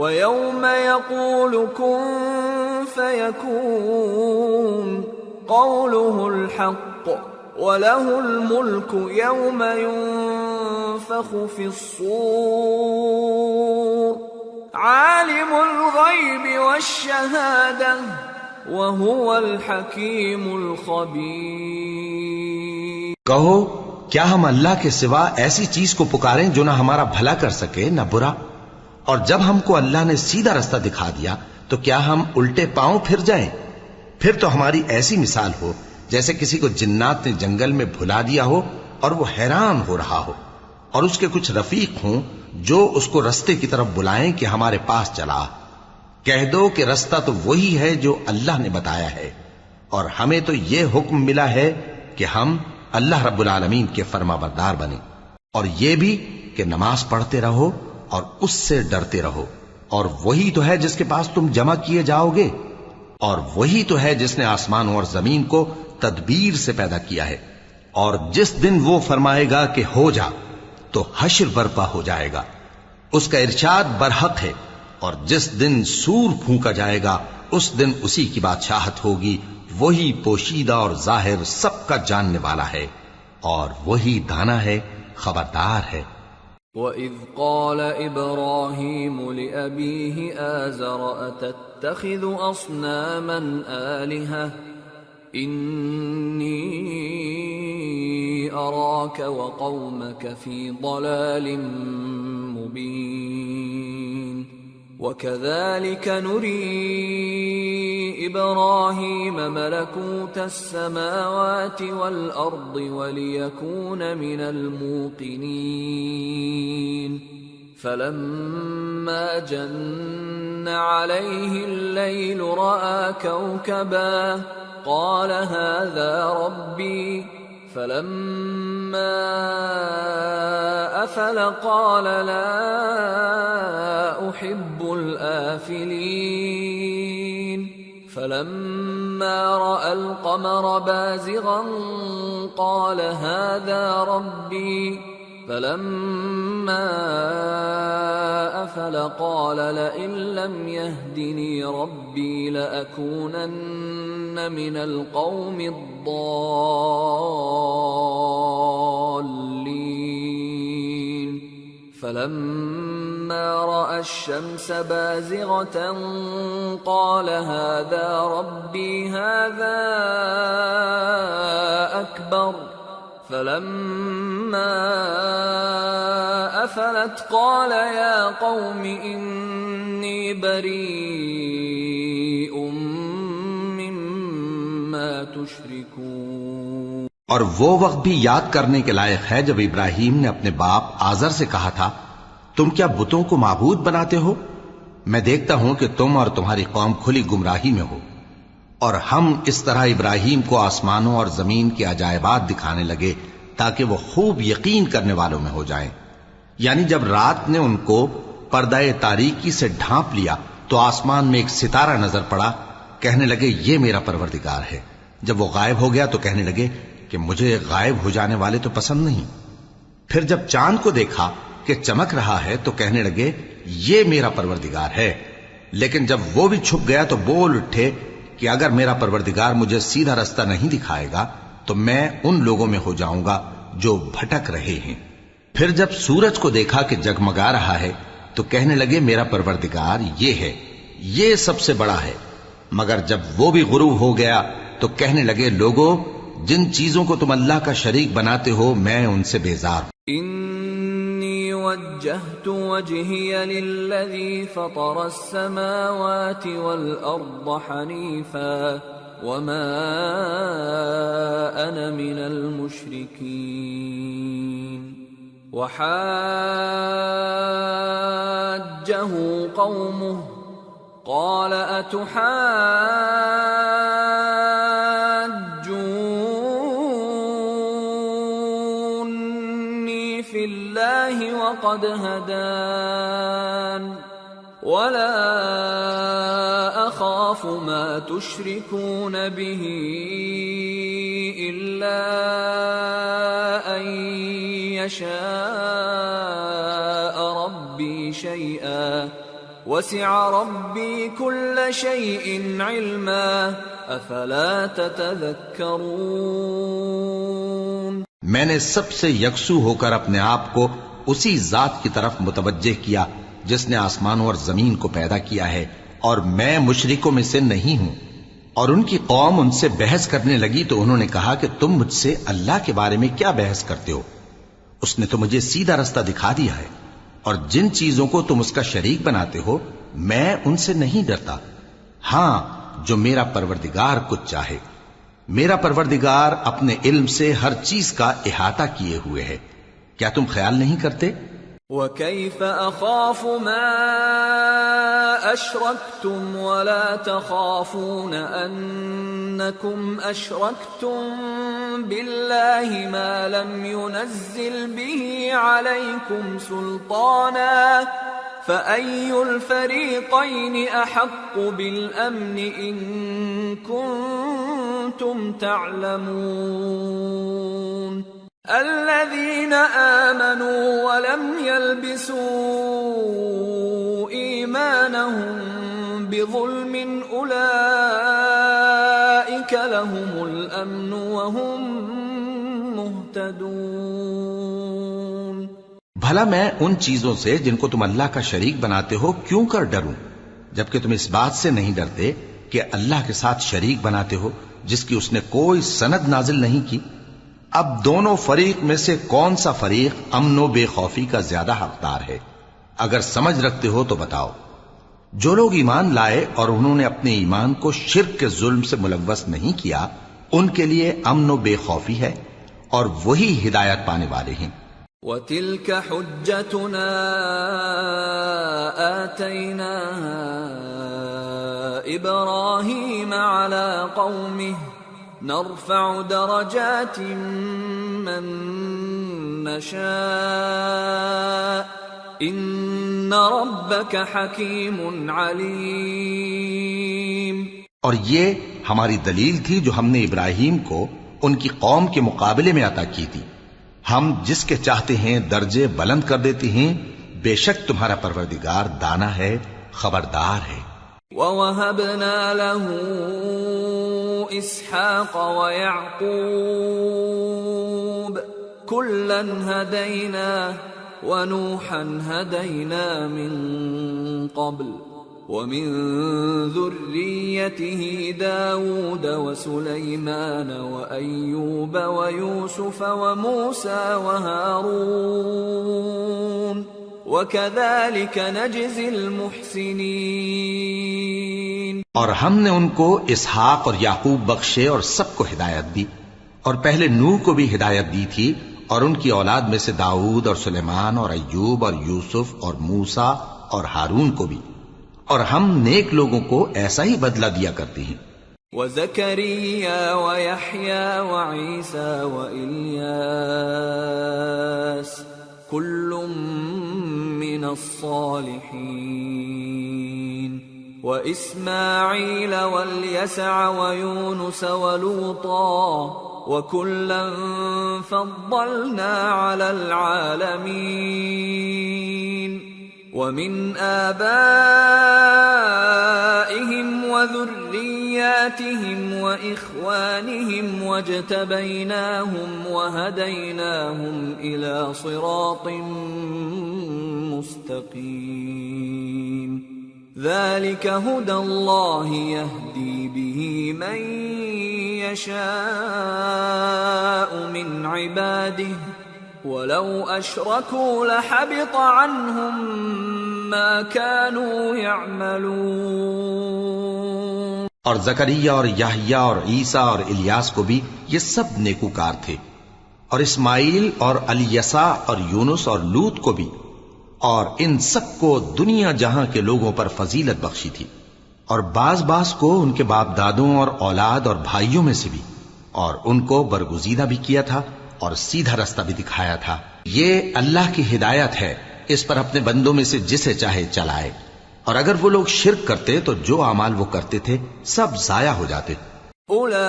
وَيَوْمَ يَقُولُ كُن فَيَكُونُ قَوْلُهُ الْحَقُّ وَلَهُ الْمُلْكُ يَوْمَ يُنفَخُ فِي الصُّورِ عَالِمُ الْغَيْبِ وَالشَّهَادَةِ وَهُوَ الْحَكِيمُ الْخَبِيرُ۔ کہو کیا ہم اللہ کے سوا ایسی چیز کو پکاریں جو نہ ہمارا بھلا کر سکے نہ برا؟ اور جب ہم کو اللہ نے سیدھا رستہ دکھا دیا تو کیا ہم الٹے پاؤں پھر جائیں؟ پھر تو ہماری ایسی مثال ہو جیسے کسی کو جنات نے جنگل میں بھلا دیا ہو اور وہ حیران ہو رہا ہو، اور اس کے کچھ رفیق ہوں جو اس کو رستے کی طرف بلائیں کہ ہمارے پاس چلا۔ کہہ دو کہ رستہ تو وہی ہے جو اللہ نے بتایا ہے، اور ہمیں تو یہ حکم ملا ہے کہ ہم اللہ رب العالمین کے فرما بردار بنیں، اور یہ بھی کہ نماز پڑھتے رہو اور اس سے ڈرتے رہو، اور وہی تو ہے جس کے پاس تم جمع کیے جاؤ گے، اور وہی تو ہے جس نے آسمانوں اور زمین کو تدبیر سے پیدا کیا ہے، اور جس دن وہ فرمائے گا کہ ہو جا تو حشر برپا ہو جائے گا، اس کا ارشاد برحق ہے، اور جس دن سور پھونکا جائے گا اس دن اسی کی بادشاہت ہوگی، وہی پوشیدہ اور ظاہر سب کا جاننے والا ہے، اور وہی دانا ہے، خبردار ہے۔ وَإِذْ قَالَ إِبْرَاهِيمُ لِأَبِيهِ آزَرَ أَتَتَّخِذُ أَصْنَامًا آلِهَةً إِنِّي أَرَاكَ وَقَوْمَكَ فِي ضَلَالٍ مُبِينٍ وَكَذَلِكَ نُرِي إِبْرَاهِيمَ مَلَكُوتَ السَّمَاوَاتِ وَالْأَرْضِ وَلِيَكُونَ مِنَ الْمُوقِنِينَ فَلَمَّا جَنَّ عَلَيْهِ اللَّيْلُ رَأَى كَوْكَبًا قَالَ هَذَا رَبِّي فَلَمَّا أَفَلَ قَالَ لَا أُحِبُّ الْآفِلِينَ فَلَمَّا رَأَى الْقَمَرَ بَازِغًا قَالَ هَذَا رَبِّي فَلَمَّا أَفَلَ قَالَ لَئِن لَّمْ يَهْدِنِي رَبِّي لَأَكُونَنَّ مِنَ الْقَوْمِ الضَّالِّينَ فَلَمَّا رَأَى الشَّمْسَ بَازِغَةً قَالَ هَذَا رَبِّي هَذَا أَكْبَرُ فَلَمَّا أَفَلَتْ قَالَ يَا قَوْمِ إِنِّي بَرِيءٌ مِّمَّا تُشْرِكُونَ۔ اور وہ وقت بھی یاد کرنے کے لائق ہے جب ابراہیم نے اپنے باپ آزر سے کہا تھا، تم کیا بتوں کو معبود بناتے ہو؟ میں دیکھتا ہوں کہ تم اور تمہاری قوم کھلی گمراہی میں ہو۔ اور ہم اس طرح ابراہیم کو آسمانوں اور زمین کے عجائبات دکھانے لگے تاکہ وہ خوب یقین کرنے والوں میں ہو جائیں۔ یعنی جب رات نے ان کو پردہ تاریکی سے ڈھانپ لیا تو آسمان میں ایک ستارہ نظر پڑا، کہنے لگے یہ میرا پروردگار ہے۔ جب وہ غائب ہو گیا تو کہنے لگے کہ مجھے غائب ہو جانے والے تو پسند نہیں۔ پھر جب چاند کو دیکھا کہ چمک رہا ہے تو کہنے لگے یہ میرا پروردگار ہے۔ لیکن جب وہ بھی چھپ گیا تو بول اٹھے کہ اگر میرا پروردگار مجھے سیدھا رستہ نہیں دکھائے گا تو میں ان لوگوں میں ہو جاؤں گا جو بھٹک رہے ہیں۔ پھر جب سورج کو دیکھا کہ جگمگا رہا ہے تو کہنے لگے میرا پروردگار یہ ہے، یہ سب سے بڑا ہے۔ مگر جب وہ بھی غروب ہو گیا تو کہنے لگے لوگو، جن چیزوں کو تم اللہ کا شریک بناتے ہو میں ان سے بیزار ہوں۔ انی وجہت وجہی للذی فطر السماوات والارض حنیفا وما انا من المشرکین وحاجہ قومه قال اتحاجونی فی اللہ وقد هدان ولا اخاف ما تشركون به الا ان يشاء ربي شيئا وسع ربي كل شيء علما افلا تتذكرون۔ میں نے سب سے یکسو ہو کر اپنے آپ کو اسی ذات کی طرف متوجہ کیا جس نے آسمانوں اور زمین کو پیدا کیا ہے، اور میں مشرکوں میں سے نہیں ہوں۔ اور ان کی قوم ان سے بحث کرنے لگی تو انہوں نے کہا کہ تم مجھ سے اللہ کے بارے میں کیا بحث کرتے ہو؟ اس نے تو مجھے سیدھا رستہ دکھا دیا ہے، اور جن چیزوں کو تم اس کا شریک بناتے ہو میں ان سے نہیں ڈرتا، ہاں جو میرا پروردگار کچھ چاہے۔ میرا پروردگار اپنے علم سے ہر چیز کا احاطہ کیے ہوئے ہے۔ کیا تم خیال نہیں کرتے وَكَيْفَ أَخَافُ مَا أَشْرَكْتُمْ وَلَا تَخَافُونَ أَنَّكُمْ أَشْرَكْتُمْ بِاللَّهِ مَا لَمْ يُنَزِّلْ بِهِ عَلَيْكُمْ سُلْطَانًا فَأَيُّ الْفَرِيقَيْنِ أَحَقُّ بِالْأَمْنِ إِن كُنتُمْ تَعْلَمُونَ الَّذِينَ آمَنُوا وَلَمْ يَلْبِسُوا إِيمَانَهُم بِظُلْمٍ أُولَئِكَ لَهُمُ الْأَمْنُ وَهُمْ مُهْتَدُونَ۔ بھلا میں ان چیزوں سے جن کو تم اللہ کا شریک بناتے ہو کیوں کر ڈروں، جبکہ تم اس بات سے نہیں ڈرتے کہ اللہ کے ساتھ شریک بناتے ہو جس کی اس نے کوئی سند نازل نہیں کی۔ اب دونوں فریق میں سے کون سا فریق امن و بے خوفی کا زیادہ حقدار ہے؟ اگر سمجھ رکھتے ہو تو بتاؤ۔ جو لوگ ایمان لائے اور انہوں نے اپنے ایمان کو شرک کے ظلم سے ملوث نہیں کیا، ان کے لیے امن و بے خوفی ہے اور وہی ہدایت پانے والے ہیں۔ وَتِلْكَ حُجَّتُنَا آتَيْنَاهَا إِبْرَاهِيمَ عَلَى قَوْمِهِ نَرْفَعُ دَرَجَاتٍ مَّن نَّشَاءُ إِنَّ رَبَّكَ حَكِيمٌ عَلِيمٌ۔ اور یہ ہماری دلیل تھی جو ہم نے ابراہیم کو ان کی قوم کے مقابلے میں عطا کی تھی، ہم جس کے چاہتے ہیں درجے بلند کر دیتے ہیں، بے شک تمہارا پروردگار دانا ہے، خبردار ہے۔ وَوَهَبْنَا لَهُ إِسْحَاقَ وَيَعْقُوبَ كُلًّا هَدَيْنَا وَنُوحًا هَدَيْنَا مِن قَبْلُ وَمِن ذُرِّيَّتِهِ دَاوُودَ وَسُلَيْمَانَ وَأَيُّوبَ وَيُوسُفَ وَمُوسَى وَهَارُونَ وَكَذَلِكَ نَجْزِي الْمُحْسِنِينَ۔ اور ہم نے ان کو اسحاق اور یعقوب بخشے اور سب کو ہدایت دی، اور پہلے نوح کو بھی ہدایت دی تھی، اور ان کی اولاد میں سے داؤد اور سلیمان اور ایوب اور یوسف اور موسیٰ اور ہارون کو بھی، اور ہم نیک لوگوں کو ایسا ہی بدلہ دیا کرتے ہیں۔ وَزَكَرِيَّا وَيَحْيَا وَعِيسَى وَإِلْيَاسَ كُلٌّ مِّنَ الصَّالِحِينَ وَإِسْمَاعِيلَ وَالْيَسَعَ وَيُونُسَ وَلُوطًا وَكُلًّا فَضَّلْنَا عَلَى الْعَالَمِينَ وَمِنْ آبَائِهِمْ وَذُرِّيَّاتِهِمْ وَإِخْوَانِهِمْ وَاجْتَبَيْنَاهُمْ وَهَدَيْنَاهُمْ إِلَى صِرَاطٍ مُسْتَقِيمٍ ذَلِكَ هُدَى اللَّهِ يَهْدِي بِهِ مَن يَشَاءُ مِنْ عِبَادِهِ وَلَوْ أَشْرَكُوا لَحَبِطَ عَنْهُمْ مَا كَانُوا يَعْمَلُونَ۔ اور زکریا اور یحییٰ اور عیسیٰ اور الیاس کو بھی یہ سب نیکوکار تھے، اور اسماعیل اور الیسع اور یونس اور لوط کو بھی، اور ان سب کو دنیا جہاں کے لوگوں پر فضیلت بخشی تھی، اور بعض کو ان کے باپ دادوں اور اولاد اور بھائیوں میں سے بھی، اور ان کو برگزیدہ بھی کیا تھا اور سیدھا رستہ بھی دکھایا تھا۔ یہ اللہ کی ہدایت ہے، اس پر اپنے بندوں میں سے جسے چاہے چلائے، اور اگر وہ لوگ شرک کرتے تو جو اعمال وہ کرتے تھے سب ضائع ہو جاتے۔ أولئك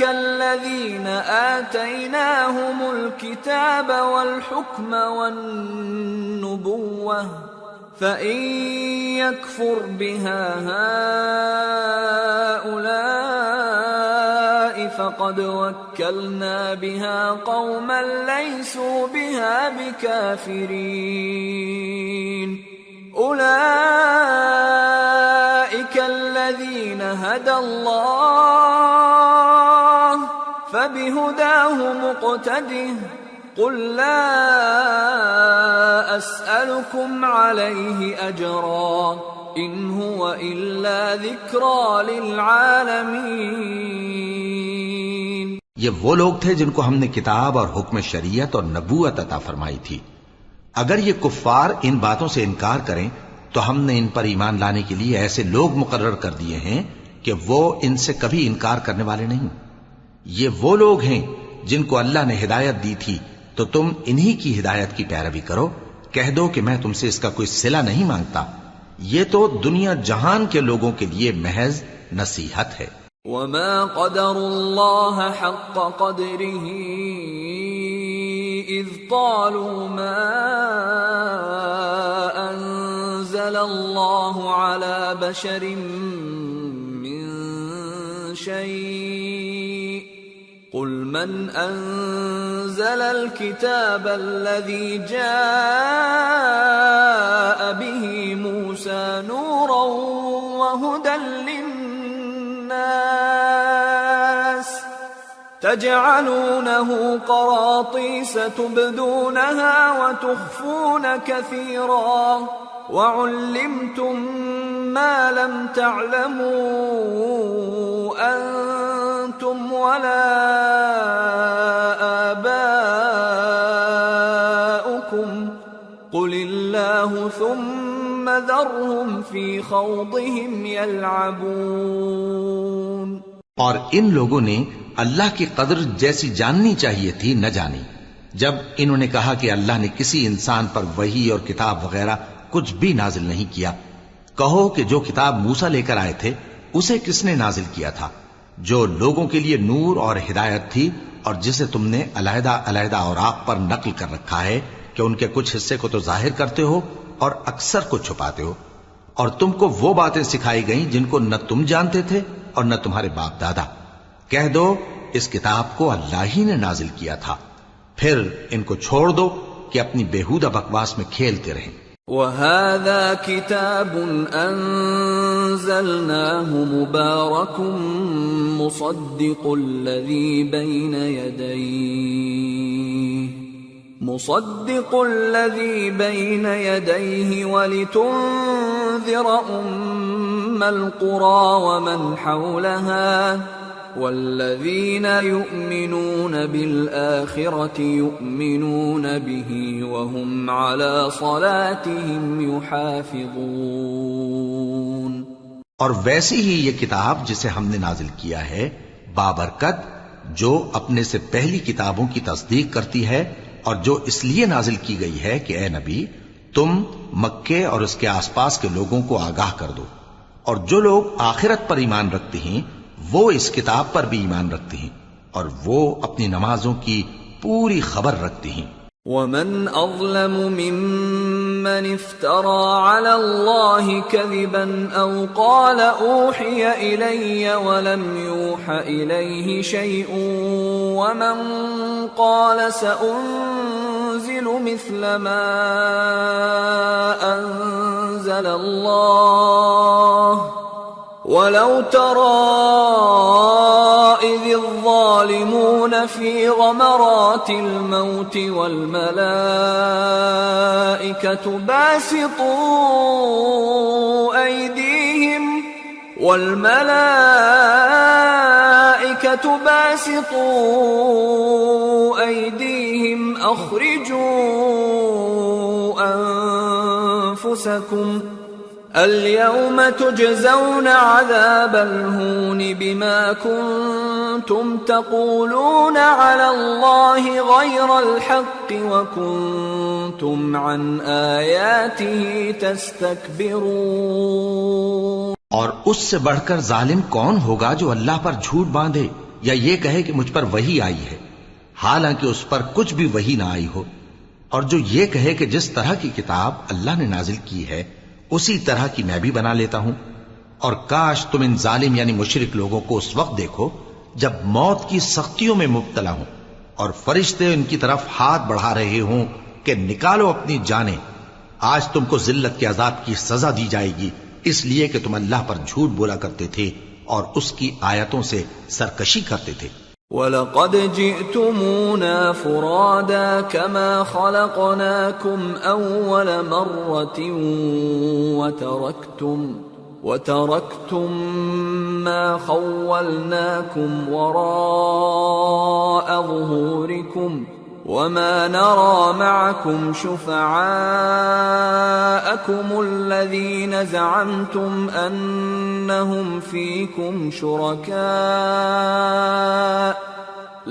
الذين آتيناهم الكتاب والحكم والنبوة فإن يكفر بها هؤلاء فقد وكلنا بها قوما ليسوا بها بكافرين أولئك الذين هدى الله فبهداه مقتده قل لا أسألكم عليه أجرا إن هو إلا ذكرى للعالمين۔ یہ وہ لوگ تھے جن کو ہم نے کتاب اور حکم شریعت اور نبوت عطا فرمائی تھی. اگر یہ کفار ان باتوں سے انکار کریں تو ہم نے ان پر ایمان لانے کے لیے ایسے لوگ مقرر کر دیے ہیں کہ وہ ان سے کبھی انکار کرنے والے نہیں. یہ وہ لوگ ہیں جن کو اللہ نے ہدایت دی تھی تو تم انہی کی ہدایت کی پیروی کرو. کہہ دو کہ میں تم سے اس کا کوئی صلہ نہیں مانگتا، یہ تو دنیا جہان کے لوگوں کے لیے محض نصیحت ہے. وما قدر الله حق قدره إذ قالوا ما أنزل الله على بشر من شيء قل من أنزل الكتاب الذي جاء به موسى نورا وهدى للناس تجعلونه قراطيس تبدونها وتخفون كثيرا وعلمتم ما لم تعلموا أنتم ولا آباؤكم قل الله ثم ذرهم في خوضهم يلعبون. اور ان لوگوں نے اللہ کی قدر جیسی جاننی چاہیے تھی نہ جانی جب انہوں نے کہا کہ اللہ نے کسی انسان پر وحی اور کتاب وغیرہ کچھ بھی نازل نہیں کیا. کہو کہ جو کتاب موسیٰ لے کر آئے تھے اسے کس نے نازل کیا تھا، جو لوگوں کے لیے نور اور ہدایت تھی، اور جسے تم نے علیحدہ علیحدہ اوراق پر نقل کر رکھا ہے کہ ان کے کچھ حصے کو تو ظاہر کرتے ہو اور اکثر کو چھپاتے ہو. اور تم کو وہ باتیں سکھائی گئیں جن کو نہ تم جانتے تھے اور نہ تمہارے باپ دادا. کہہ دو اس کتاب کو اللہ ہی نے نازل کیا تھا، پھر ان کو چھوڑ دو کہ اپنی بیہودہ بکواس میں کھیلتے رہیں. وَهَذَا كِتَابٌ أَنزَلْنَاهُ مُبَارَكٌ مُصَدِّقُ الَّذِي بَيْنَ يَدَيْهِ وَلِتُنذِرَ أُمَّ الْقُرَى وَمَنْ حَوْلَهَا وَالَّذِينَ يُؤْمِنُونَ بِالْآخِرَةِ يُؤْمِنُونَ بِهِ وَهُمْ عَلَى صَلَاتِهِمْ يُحَافِظُونَ. اور ویسی ہی یہ کتاب جسے ہم نے نازل کیا ہے بابرکت، جو اپنے سے پہلی کتابوں کی تصدیق کرتی ہے، اور جو اس لیے نازل کی گئی ہے کہ اے نبی تم مکے اور اس کے آس پاس کے لوگوں کو آگاہ کر دو. اور جو لوگ آخرت پر ایمان رکھتے ہیں وہ اس کتاب پر بھی ایمان رکھتے ہیں اور وہ اپنی نمازوں کی پوری خبر رکھتے ہیں. وَمَنْ أَظْلَمُ مِمَّنِ افْتَرَى عَلَى اللَّهِ كَذِبًا أَوْ قَالَ أُوحِيَ إِلَيَّ وَلَمْ يُوحَ إِلَيْهِ شَيْءٌ وَمَنْ قَالَ سَأُنزِلُ مِثْلَ مَا أَنزَلَ اللَّهُ وَلَوْ تَرَى إِذِ الظَّالِمُونَ فِي غَمَرَاتِ الْمَوْتِ وَالْمَلَائِكَةُ باسطوا أيديهم أخرجوا أنفسكم اليوم تجزون عذاب الهون بما كنتم تقولون على الله غير الحق وكنتم عن آياته تستكبرون. اور اس سے بڑھ کر ظالم کون ہوگا جو اللہ پر جھوٹ باندھے یا یہ کہے کہ مجھ پر وحی آئی ہے حالانکہ اس پر کچھ بھی وحی نہ آئی ہو، اور جو یہ کہے کہ جس طرح کی کتاب اللہ نے نازل کی ہے اسی طرح کی میں بھی بنا لیتا ہوں. اور کاش تم ان ظالم یعنی مشرک لوگوں کو اس وقت دیکھو جب موت کی سختیوں میں مبتلا ہوں اور فرشتے ان کی طرف ہاتھ بڑھا رہے ہوں کہ نکالو اپنی جانیں، آج تم کو ذلت کے عذاب کی سزا دی جائے گی اس لیے کہ تم اللہ پر جھوٹ بولا کرتے تھے اور اس کی آیتوں سے سرکشی کرتے تھے. وَلَقَدْ جِئْتُمُونَا فُرَادَى كَمَا خَلَقْنَاكُمْ أَوَّلَ مَرَّةٍ وَتَرَكْتُم مَّا خَوَّلْنَاكُمْ وَرَاءَ ظُهُورِكُمْ وَمَا نَرَىٰ مَعَكُمْ شُفَعَاءَكُمُ الَّذِينَ زَعَمْتُمْ أَنَّهُمْ فِيكُمْ شُرَكَاءُ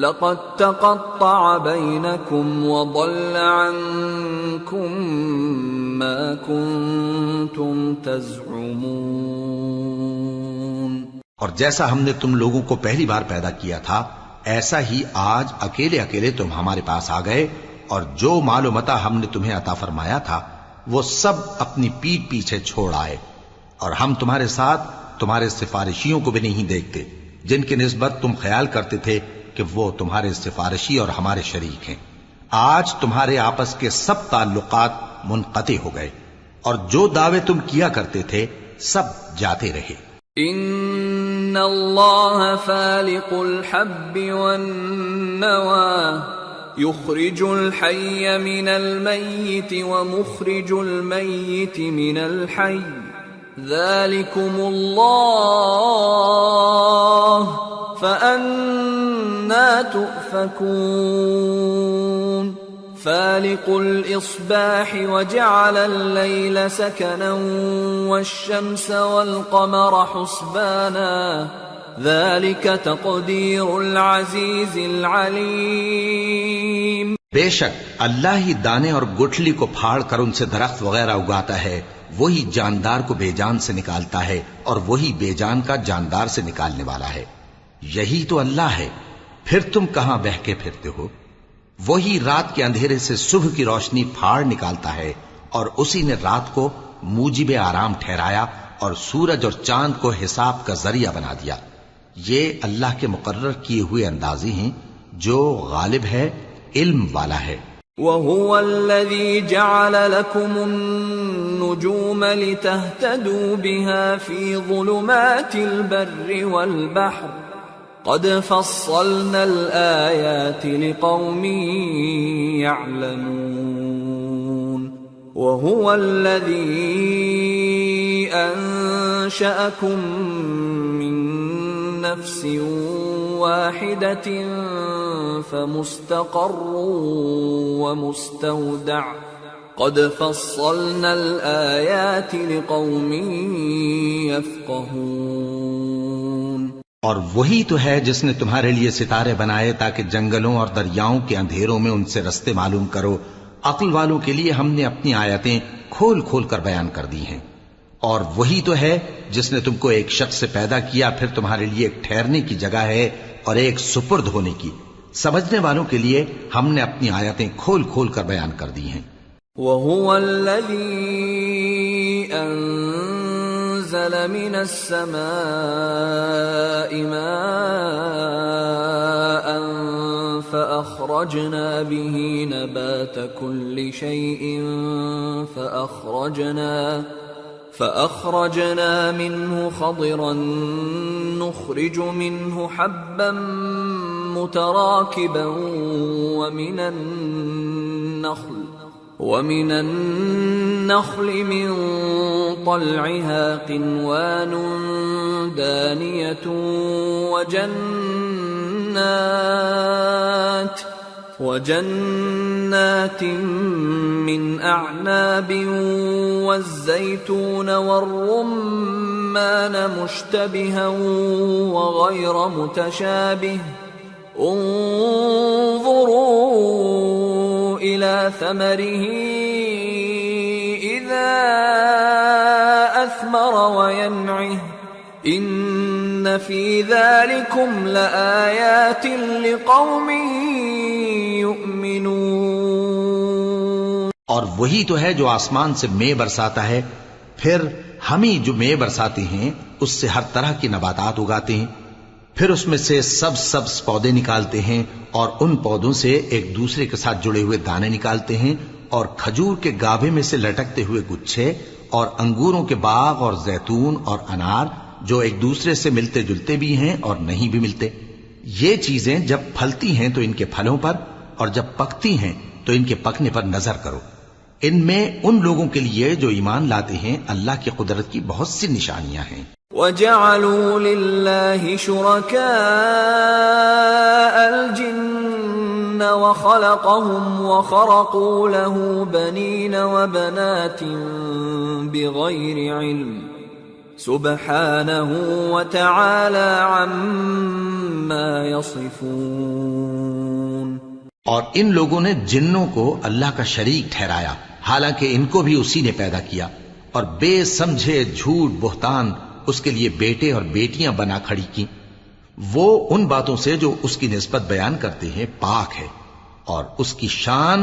لَقَد تَّقَطَّعَ بَيْنَكُمْ وَضَلَّ عَنكُم مَّا كُنتُمْ تَزْعُمُونَ۔ اور جیسا ہم نے تم لوگوں کو پہلی بار پیدا کیا تھا، ایسا ہی آج اکیلے اکیلے تم ہمارے پاس آ گئے، اور جو مال و متاع ہم نے تمہیں عطا فرمایا تھا وہ سب اپنی پیٹھ پیچھے چھوڑ آئے، اور ہم تمہارے ساتھ تمہارے سفارشیوں کو بھی نہیں دیکھتے جن کی نسبت تم خیال کرتے تھے کہ وہ تمہارے سفارشی اور ہمارے شریک ہیں۔ آج تمہارے آپس کے سب تعلقات منقطع ہو گئے، اور جو دعوے تم کیا کرتے تھے سب جاتے رہے۔ ان اللہ فالق الحب والنوى يخرج الحي من الميت ومخرج الميت من الحي ذلكم الله فأنا تؤفكون فالق الإصباح وجعل الليل سكنا والشمس والقمر حسبانا ذلك تقدير العزيز العليم۔ بے شک اللہ ہی دانے اور گٹھلی کو پھاڑ کر ان سے درخت وغیرہ اگاتا ہے، وہی جاندار کو بے جان سے نکالتا ہے اور وہی بے جان کا جاندار سے نکالنے والا ہے۔ یہی تو اللہ ہے، پھر تم کہاں بہہ کے پھرتے ہو؟ وہی رات کے اندھیرے سے صبح کی روشنی پھاڑ نکالتا ہے، اور اسی نے رات کو موجب آرام ٹھہرایا اور سورج اور چاند کو حساب کا ذریعہ بنا دیا۔ یہ اللہ کے مقرر کیے ہوئے اندازی ہیں جو غالب ہے، علم والا ہے۔ وَهُوَ الَّذِي جَعَلَ لَكُمُ النُّجُومَ لِتَهْتَدُوا بِهَا فِي ظُلُمَاتِ الْبَرِّ وَالْبَحْرِ قَدْ فَصَّلْنَا الْآيَاتِ لِقَوْمٍ يَعْلَمُونَ وَهُوَ الَّذِي أَنشَأَكُم مِّن نَّفْسٍ وَاحِدَةٍ فَمُسْتَقَرٌّ وَمُسْتَوْدَعٌ قَدْ فَصَّلْنَا الْآيَاتِ لِقَوْمٍ يَفْقَهُونَ۔ اور وہی تو ہے جس نے تمہارے لیے ستارے بنائے تاکہ جنگلوں اور دریاؤں کے اندھیروں میں ان سے رستے معلوم کرو۔ عقل والوں کے لیے ہم نے اپنی آیتیں کھول کھول کر بیان کر دی ہیں۔ اور وہی تو ہے جس نے تم کو ایک شخص سے پیدا کیا، پھر تمہارے لیے ایک ٹھہرنے کی جگہ ہے اور ایک سپرد ہونے کی۔ سمجھنے والوں کے لیے ہم نے اپنی آیتیں کھول کھول کر بیان کر دی ہیں۔ وَهُوَ الَّذِي أَنزَلَ مِنَ السَّمَاءِ مَاءً فَأَخْرَجْنَا بِهِ نَبَاتَ كُلِّ شَيْءٍ فأخرجنا منه خضرا نخرج منه حبا متراكبا ومن النخل من طلعها قنوان دانية وجنات من أعناب والزيتون والرمان مشتبها وغير متشابه انظروا إلى ثمره إذا أثمر وينعه إن في ذلكم لآيات لقوم يؤمنون۔ اور وہی تو ہے جو آسمان سے مے برساتا ہے، پھر ہم ہی جو مے برساتے ہیں اس سے ہر طرح کی نباتات اگاتے ہیں، پھر اس میں سے سبز پودے نکالتے ہیں اور ان پودوں سے ایک دوسرے کے ساتھ جڑے ہوئے دانے نکالتے ہیں، اور کھجور کے گابھے میں سے لٹکتے ہوئے گچھے، اور انگوروں کے باغ اور زیتون اور انار جو ایک دوسرے سے ملتے جلتے بھی ہیں اور نہیں بھی ملتے۔ یہ چیزیں جب پھلتی ہیں تو ان کے پھلوں پر، اور جب پکتی ہیں تو ان کے پکنے پر نظر کرو۔ ان میں ان لوگوں کے لیے جو ایمان لاتے ہیں اللہ کی قدرت کی بہت سی نشانیاں ہیں. وَجَعَلُوا لِلَّهِ شُرَكَاءَ الْجِنَّ وَخَلَقَهُمْ وَخَرَقُوا لَهُ بَنِينَ وَبَنَاتٍ بِغَيْرِ عِلْمٍ سُبْحَانَهُ وَتَعَالَى عَمَّا يَصِفُونَ. اور ان لوگوں نے جنوں کو اللہ کا شریک ٹھہرایا حالانکہ ان کو بھی اسی نے پیدا کیا، اور بے سمجھے جھوٹ بہتان اس کے لیے بیٹے اور بیٹیاں بنا کھڑی کی. وہ ان باتوں سے جو اس کی نسبت بیان کرتے ہیں پاک ہے، اور اس کی شان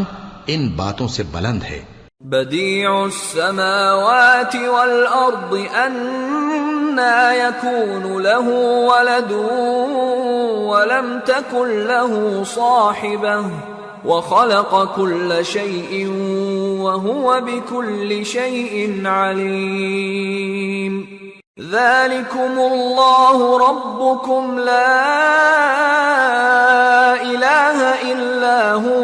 ان باتوں سے بلند ہے. بديع السماوات والأرض أنى يكون له ولد ولم تكن له صاحبة وخلق كل شيء وهو بكل شيء عليم. ذلكم الله ربكم لا إله إلا هو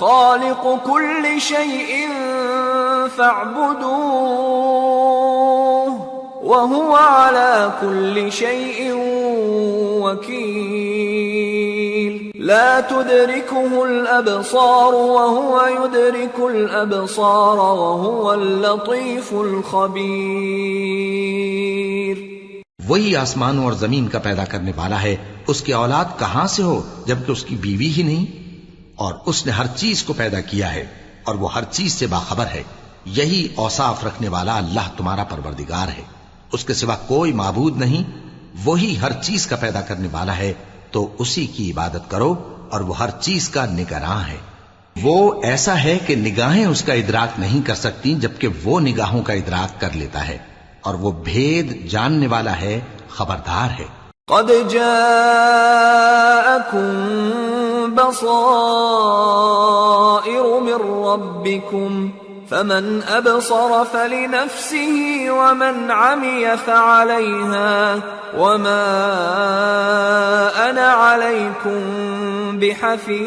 خالق كل شيء فاعبدوه وهو على كل شيء وكيل. لا تدركه الأبصار وهو يدرك الأبصار وهو اللطيف الخبير. وہی آسمانوں اور زمین کا پیدا کرنے والا ہے، اس کی اولاد کہاں سے ہو جبکہ اس کی بیوی ہی نہیں، اور اس نے ہر چیز کو پیدا کیا ہے اور وہ ہر چیز سے باخبر ہے. یہی اوصاف رکھنے والا اللہ تمہارا پروردگار ہے، اس کے سوا کوئی معبود نہیں. وہی ہر چیز کا پیدا کرنے والا ہے تو اسی کی عبادت کرو، اور وہ ہر چیز کا نگراں ہے. وہ ایسا ہے کہ نگاہیں اس کا ادراک نہیں کر سکتی جبکہ وہ نگاہوں کا ادراک کر لیتا ہے، اور وہ بھید جاننے والا ہے، خبردار ہے. قد جاءكم بصائر من ربكم فمن أبصر فلنفسه ومن عمي فعليها وما أنا عليكم بحفيظ.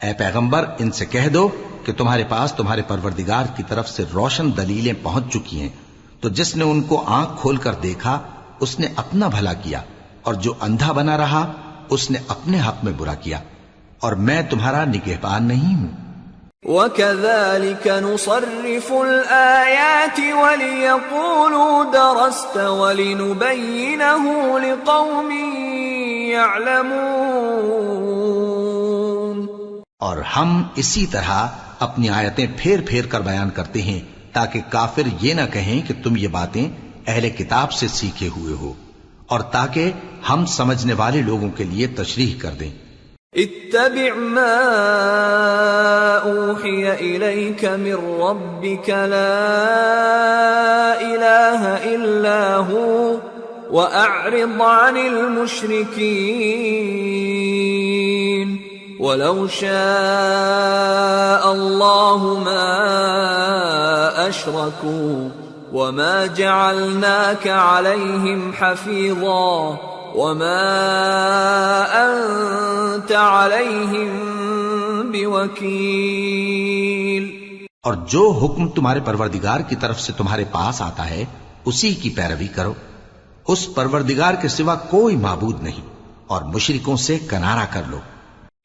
اے پیغمبر ان سے کہہ دو کہ تمہارے پاس تمہارے پروردگار کی طرف سے روشن دلیلیں پہنچ چکی ہیں، تو جس نے ان کو آنکھ کھول کر دیکھا اس نے اپنا بھلا کیا، اور جو اندھا بنا رہا اس نے اپنے حق میں برا کیا، اور میں تمہارا نگہبان نہیں ہوں. وَكَذَلِكَ نُصَرِّفُ الْآيَاتِ وَلِيَقُولُوا دَرَسْتَ وَلِنُبَيِّنَهُ لِقَوْمٍ يَعْلَمُونَ. اور ہم اسی طرح اپنی آیتیں پھیر پھیر کر بیان کرتے ہیں تاکہ کافر یہ نہ کہیں کہ تم یہ باتیں اہل کتاب سے سیکھے ہوئے ہو، اور تاکہ ہم سمجھنے والے لوگوں کے لیے تشریح کر دیں. اتبع ما اوحی الیک من ربک لا الہ الا ہو واعرض عن المشرکین ولو شاء اللہ ما اشرکوا وما جعلناك عليهم حفيظا وما أنت عليهم بوكيل. اور جو حکم تمہارے پروردگار کی طرف سے تمہارے پاس آتا ہے اسی کی پیروی کرو. اس پروردگار کے سوا کوئی معبود نہیں، اور مشرکوں سے کنارہ کر لو.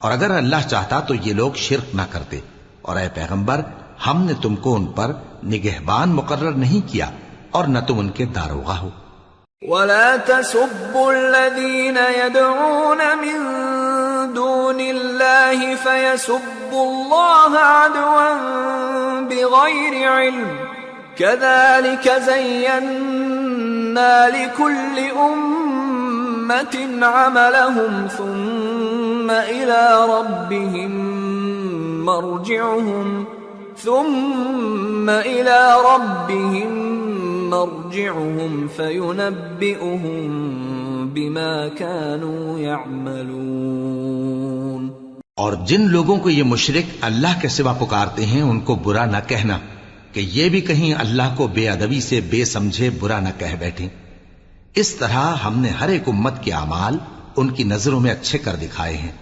اور اگر اللہ چاہتا تو یہ لوگ شرک نہ کرتے. اور اے پیغمبر ہم نے تم کو ان پر نگہبان مقرر نہیں کیا اور نہ تم ان کے داروغہ ہو. وَلَا تَسُبُّوا الَّذِينَ يَدْعُونَ مِن دُونِ اللَّهِ فَيَسُبُّوا اللَّهَ عَدْوًا بِغَيْرِ عِلْمٍ كَذَلِكَ زَيَّنَّا لِكُلِّ أُمَّةٍ عَمَلَهُمْ ثُمَّ إِلَى رَبِّهِمْ مرجعهم فينبئهم بما كانوا يعملون. اور جن لوگوں کو یہ مشرک اللہ کے سوا پکارتے ہیں ان کو برا نہ کہنا کہ یہ بھی کہیں اللہ کو بے ادبی سے بے سمجھے برا نہ کہہ بیٹھیں. اس طرح ہم نے ہر ایک امت کے اعمال ان کی نظروں میں اچھے کر دکھائے ہیں.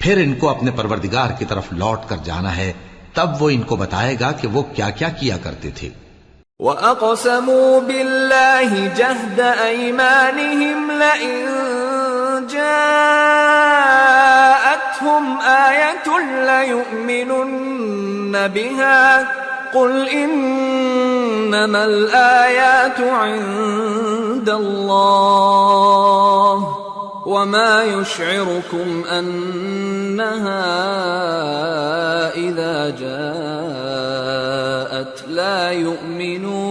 پھر ان کو اپنے پروردگار کی طرف لوٹ کر جانا ہے، تب وہ ان کو بتائے گا کہ وہ کیا کیا کیا کرتے تھے۔ وَأَقْسَمُوا بِاللَّهِ جَهْدَ أَيْمَانِهِمْ لَئِن جَاءَتْهُمْ آيَةٌ لَيُؤْمِنُنَّ بِهَا قُلْ إِنَّمَا الْآيَاتُ عِندَ اللَّهِ وَمَا يُشْعِرُكُمْ أَنَّهَا إِذَا جَاءَتْ لَا يُؤْمِنُونَ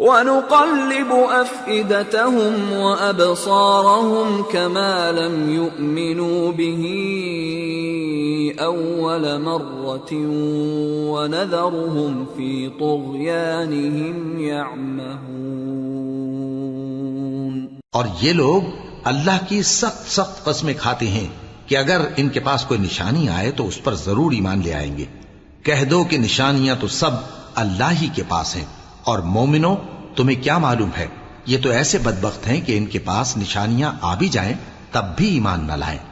وَنُقَلِّبُ أَفْئِدَتَهُمْ وَأَبْصَارَهُمْ كَمَا لَمْ يُؤْمِنُوا بِهِ أَوَّلَ مَرَّةٍ وَنَذَرُهُمْ فِي طُغْيَانِهِمْ يَعْمَهُونَ۔ اور یہ لوگ اللہ کی سخت سخت قسمیں کھاتے ہیں کہ اگر ان کے پاس کوئی نشانی آئے تو اس پر ضرور ایمان لے آئیں گے۔ کہہ دو کہ نشانیاں تو سب اللہ ہی کے پاس ہیں، اور مومنوں تمہیں کیا معلوم ہے، یہ تو ایسے بدبخت ہیں کہ ان کے پاس نشانیاں آ بھی جائیں تب بھی ایمان نہ لائیں،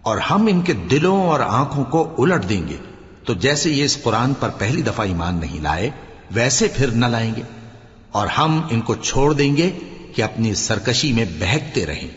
اور ہم ان کے دلوں اور آنکھوں کو الٹ دیں گے، تو جیسے یہ اس قرآن پر پہلی دفعہ ایمان نہیں لائے ویسے پھر نہ لائیں گے، اور ہم ان کو چھوڑ دیں گے کہ اپنی سرکشی میں بہکتے رہیں۔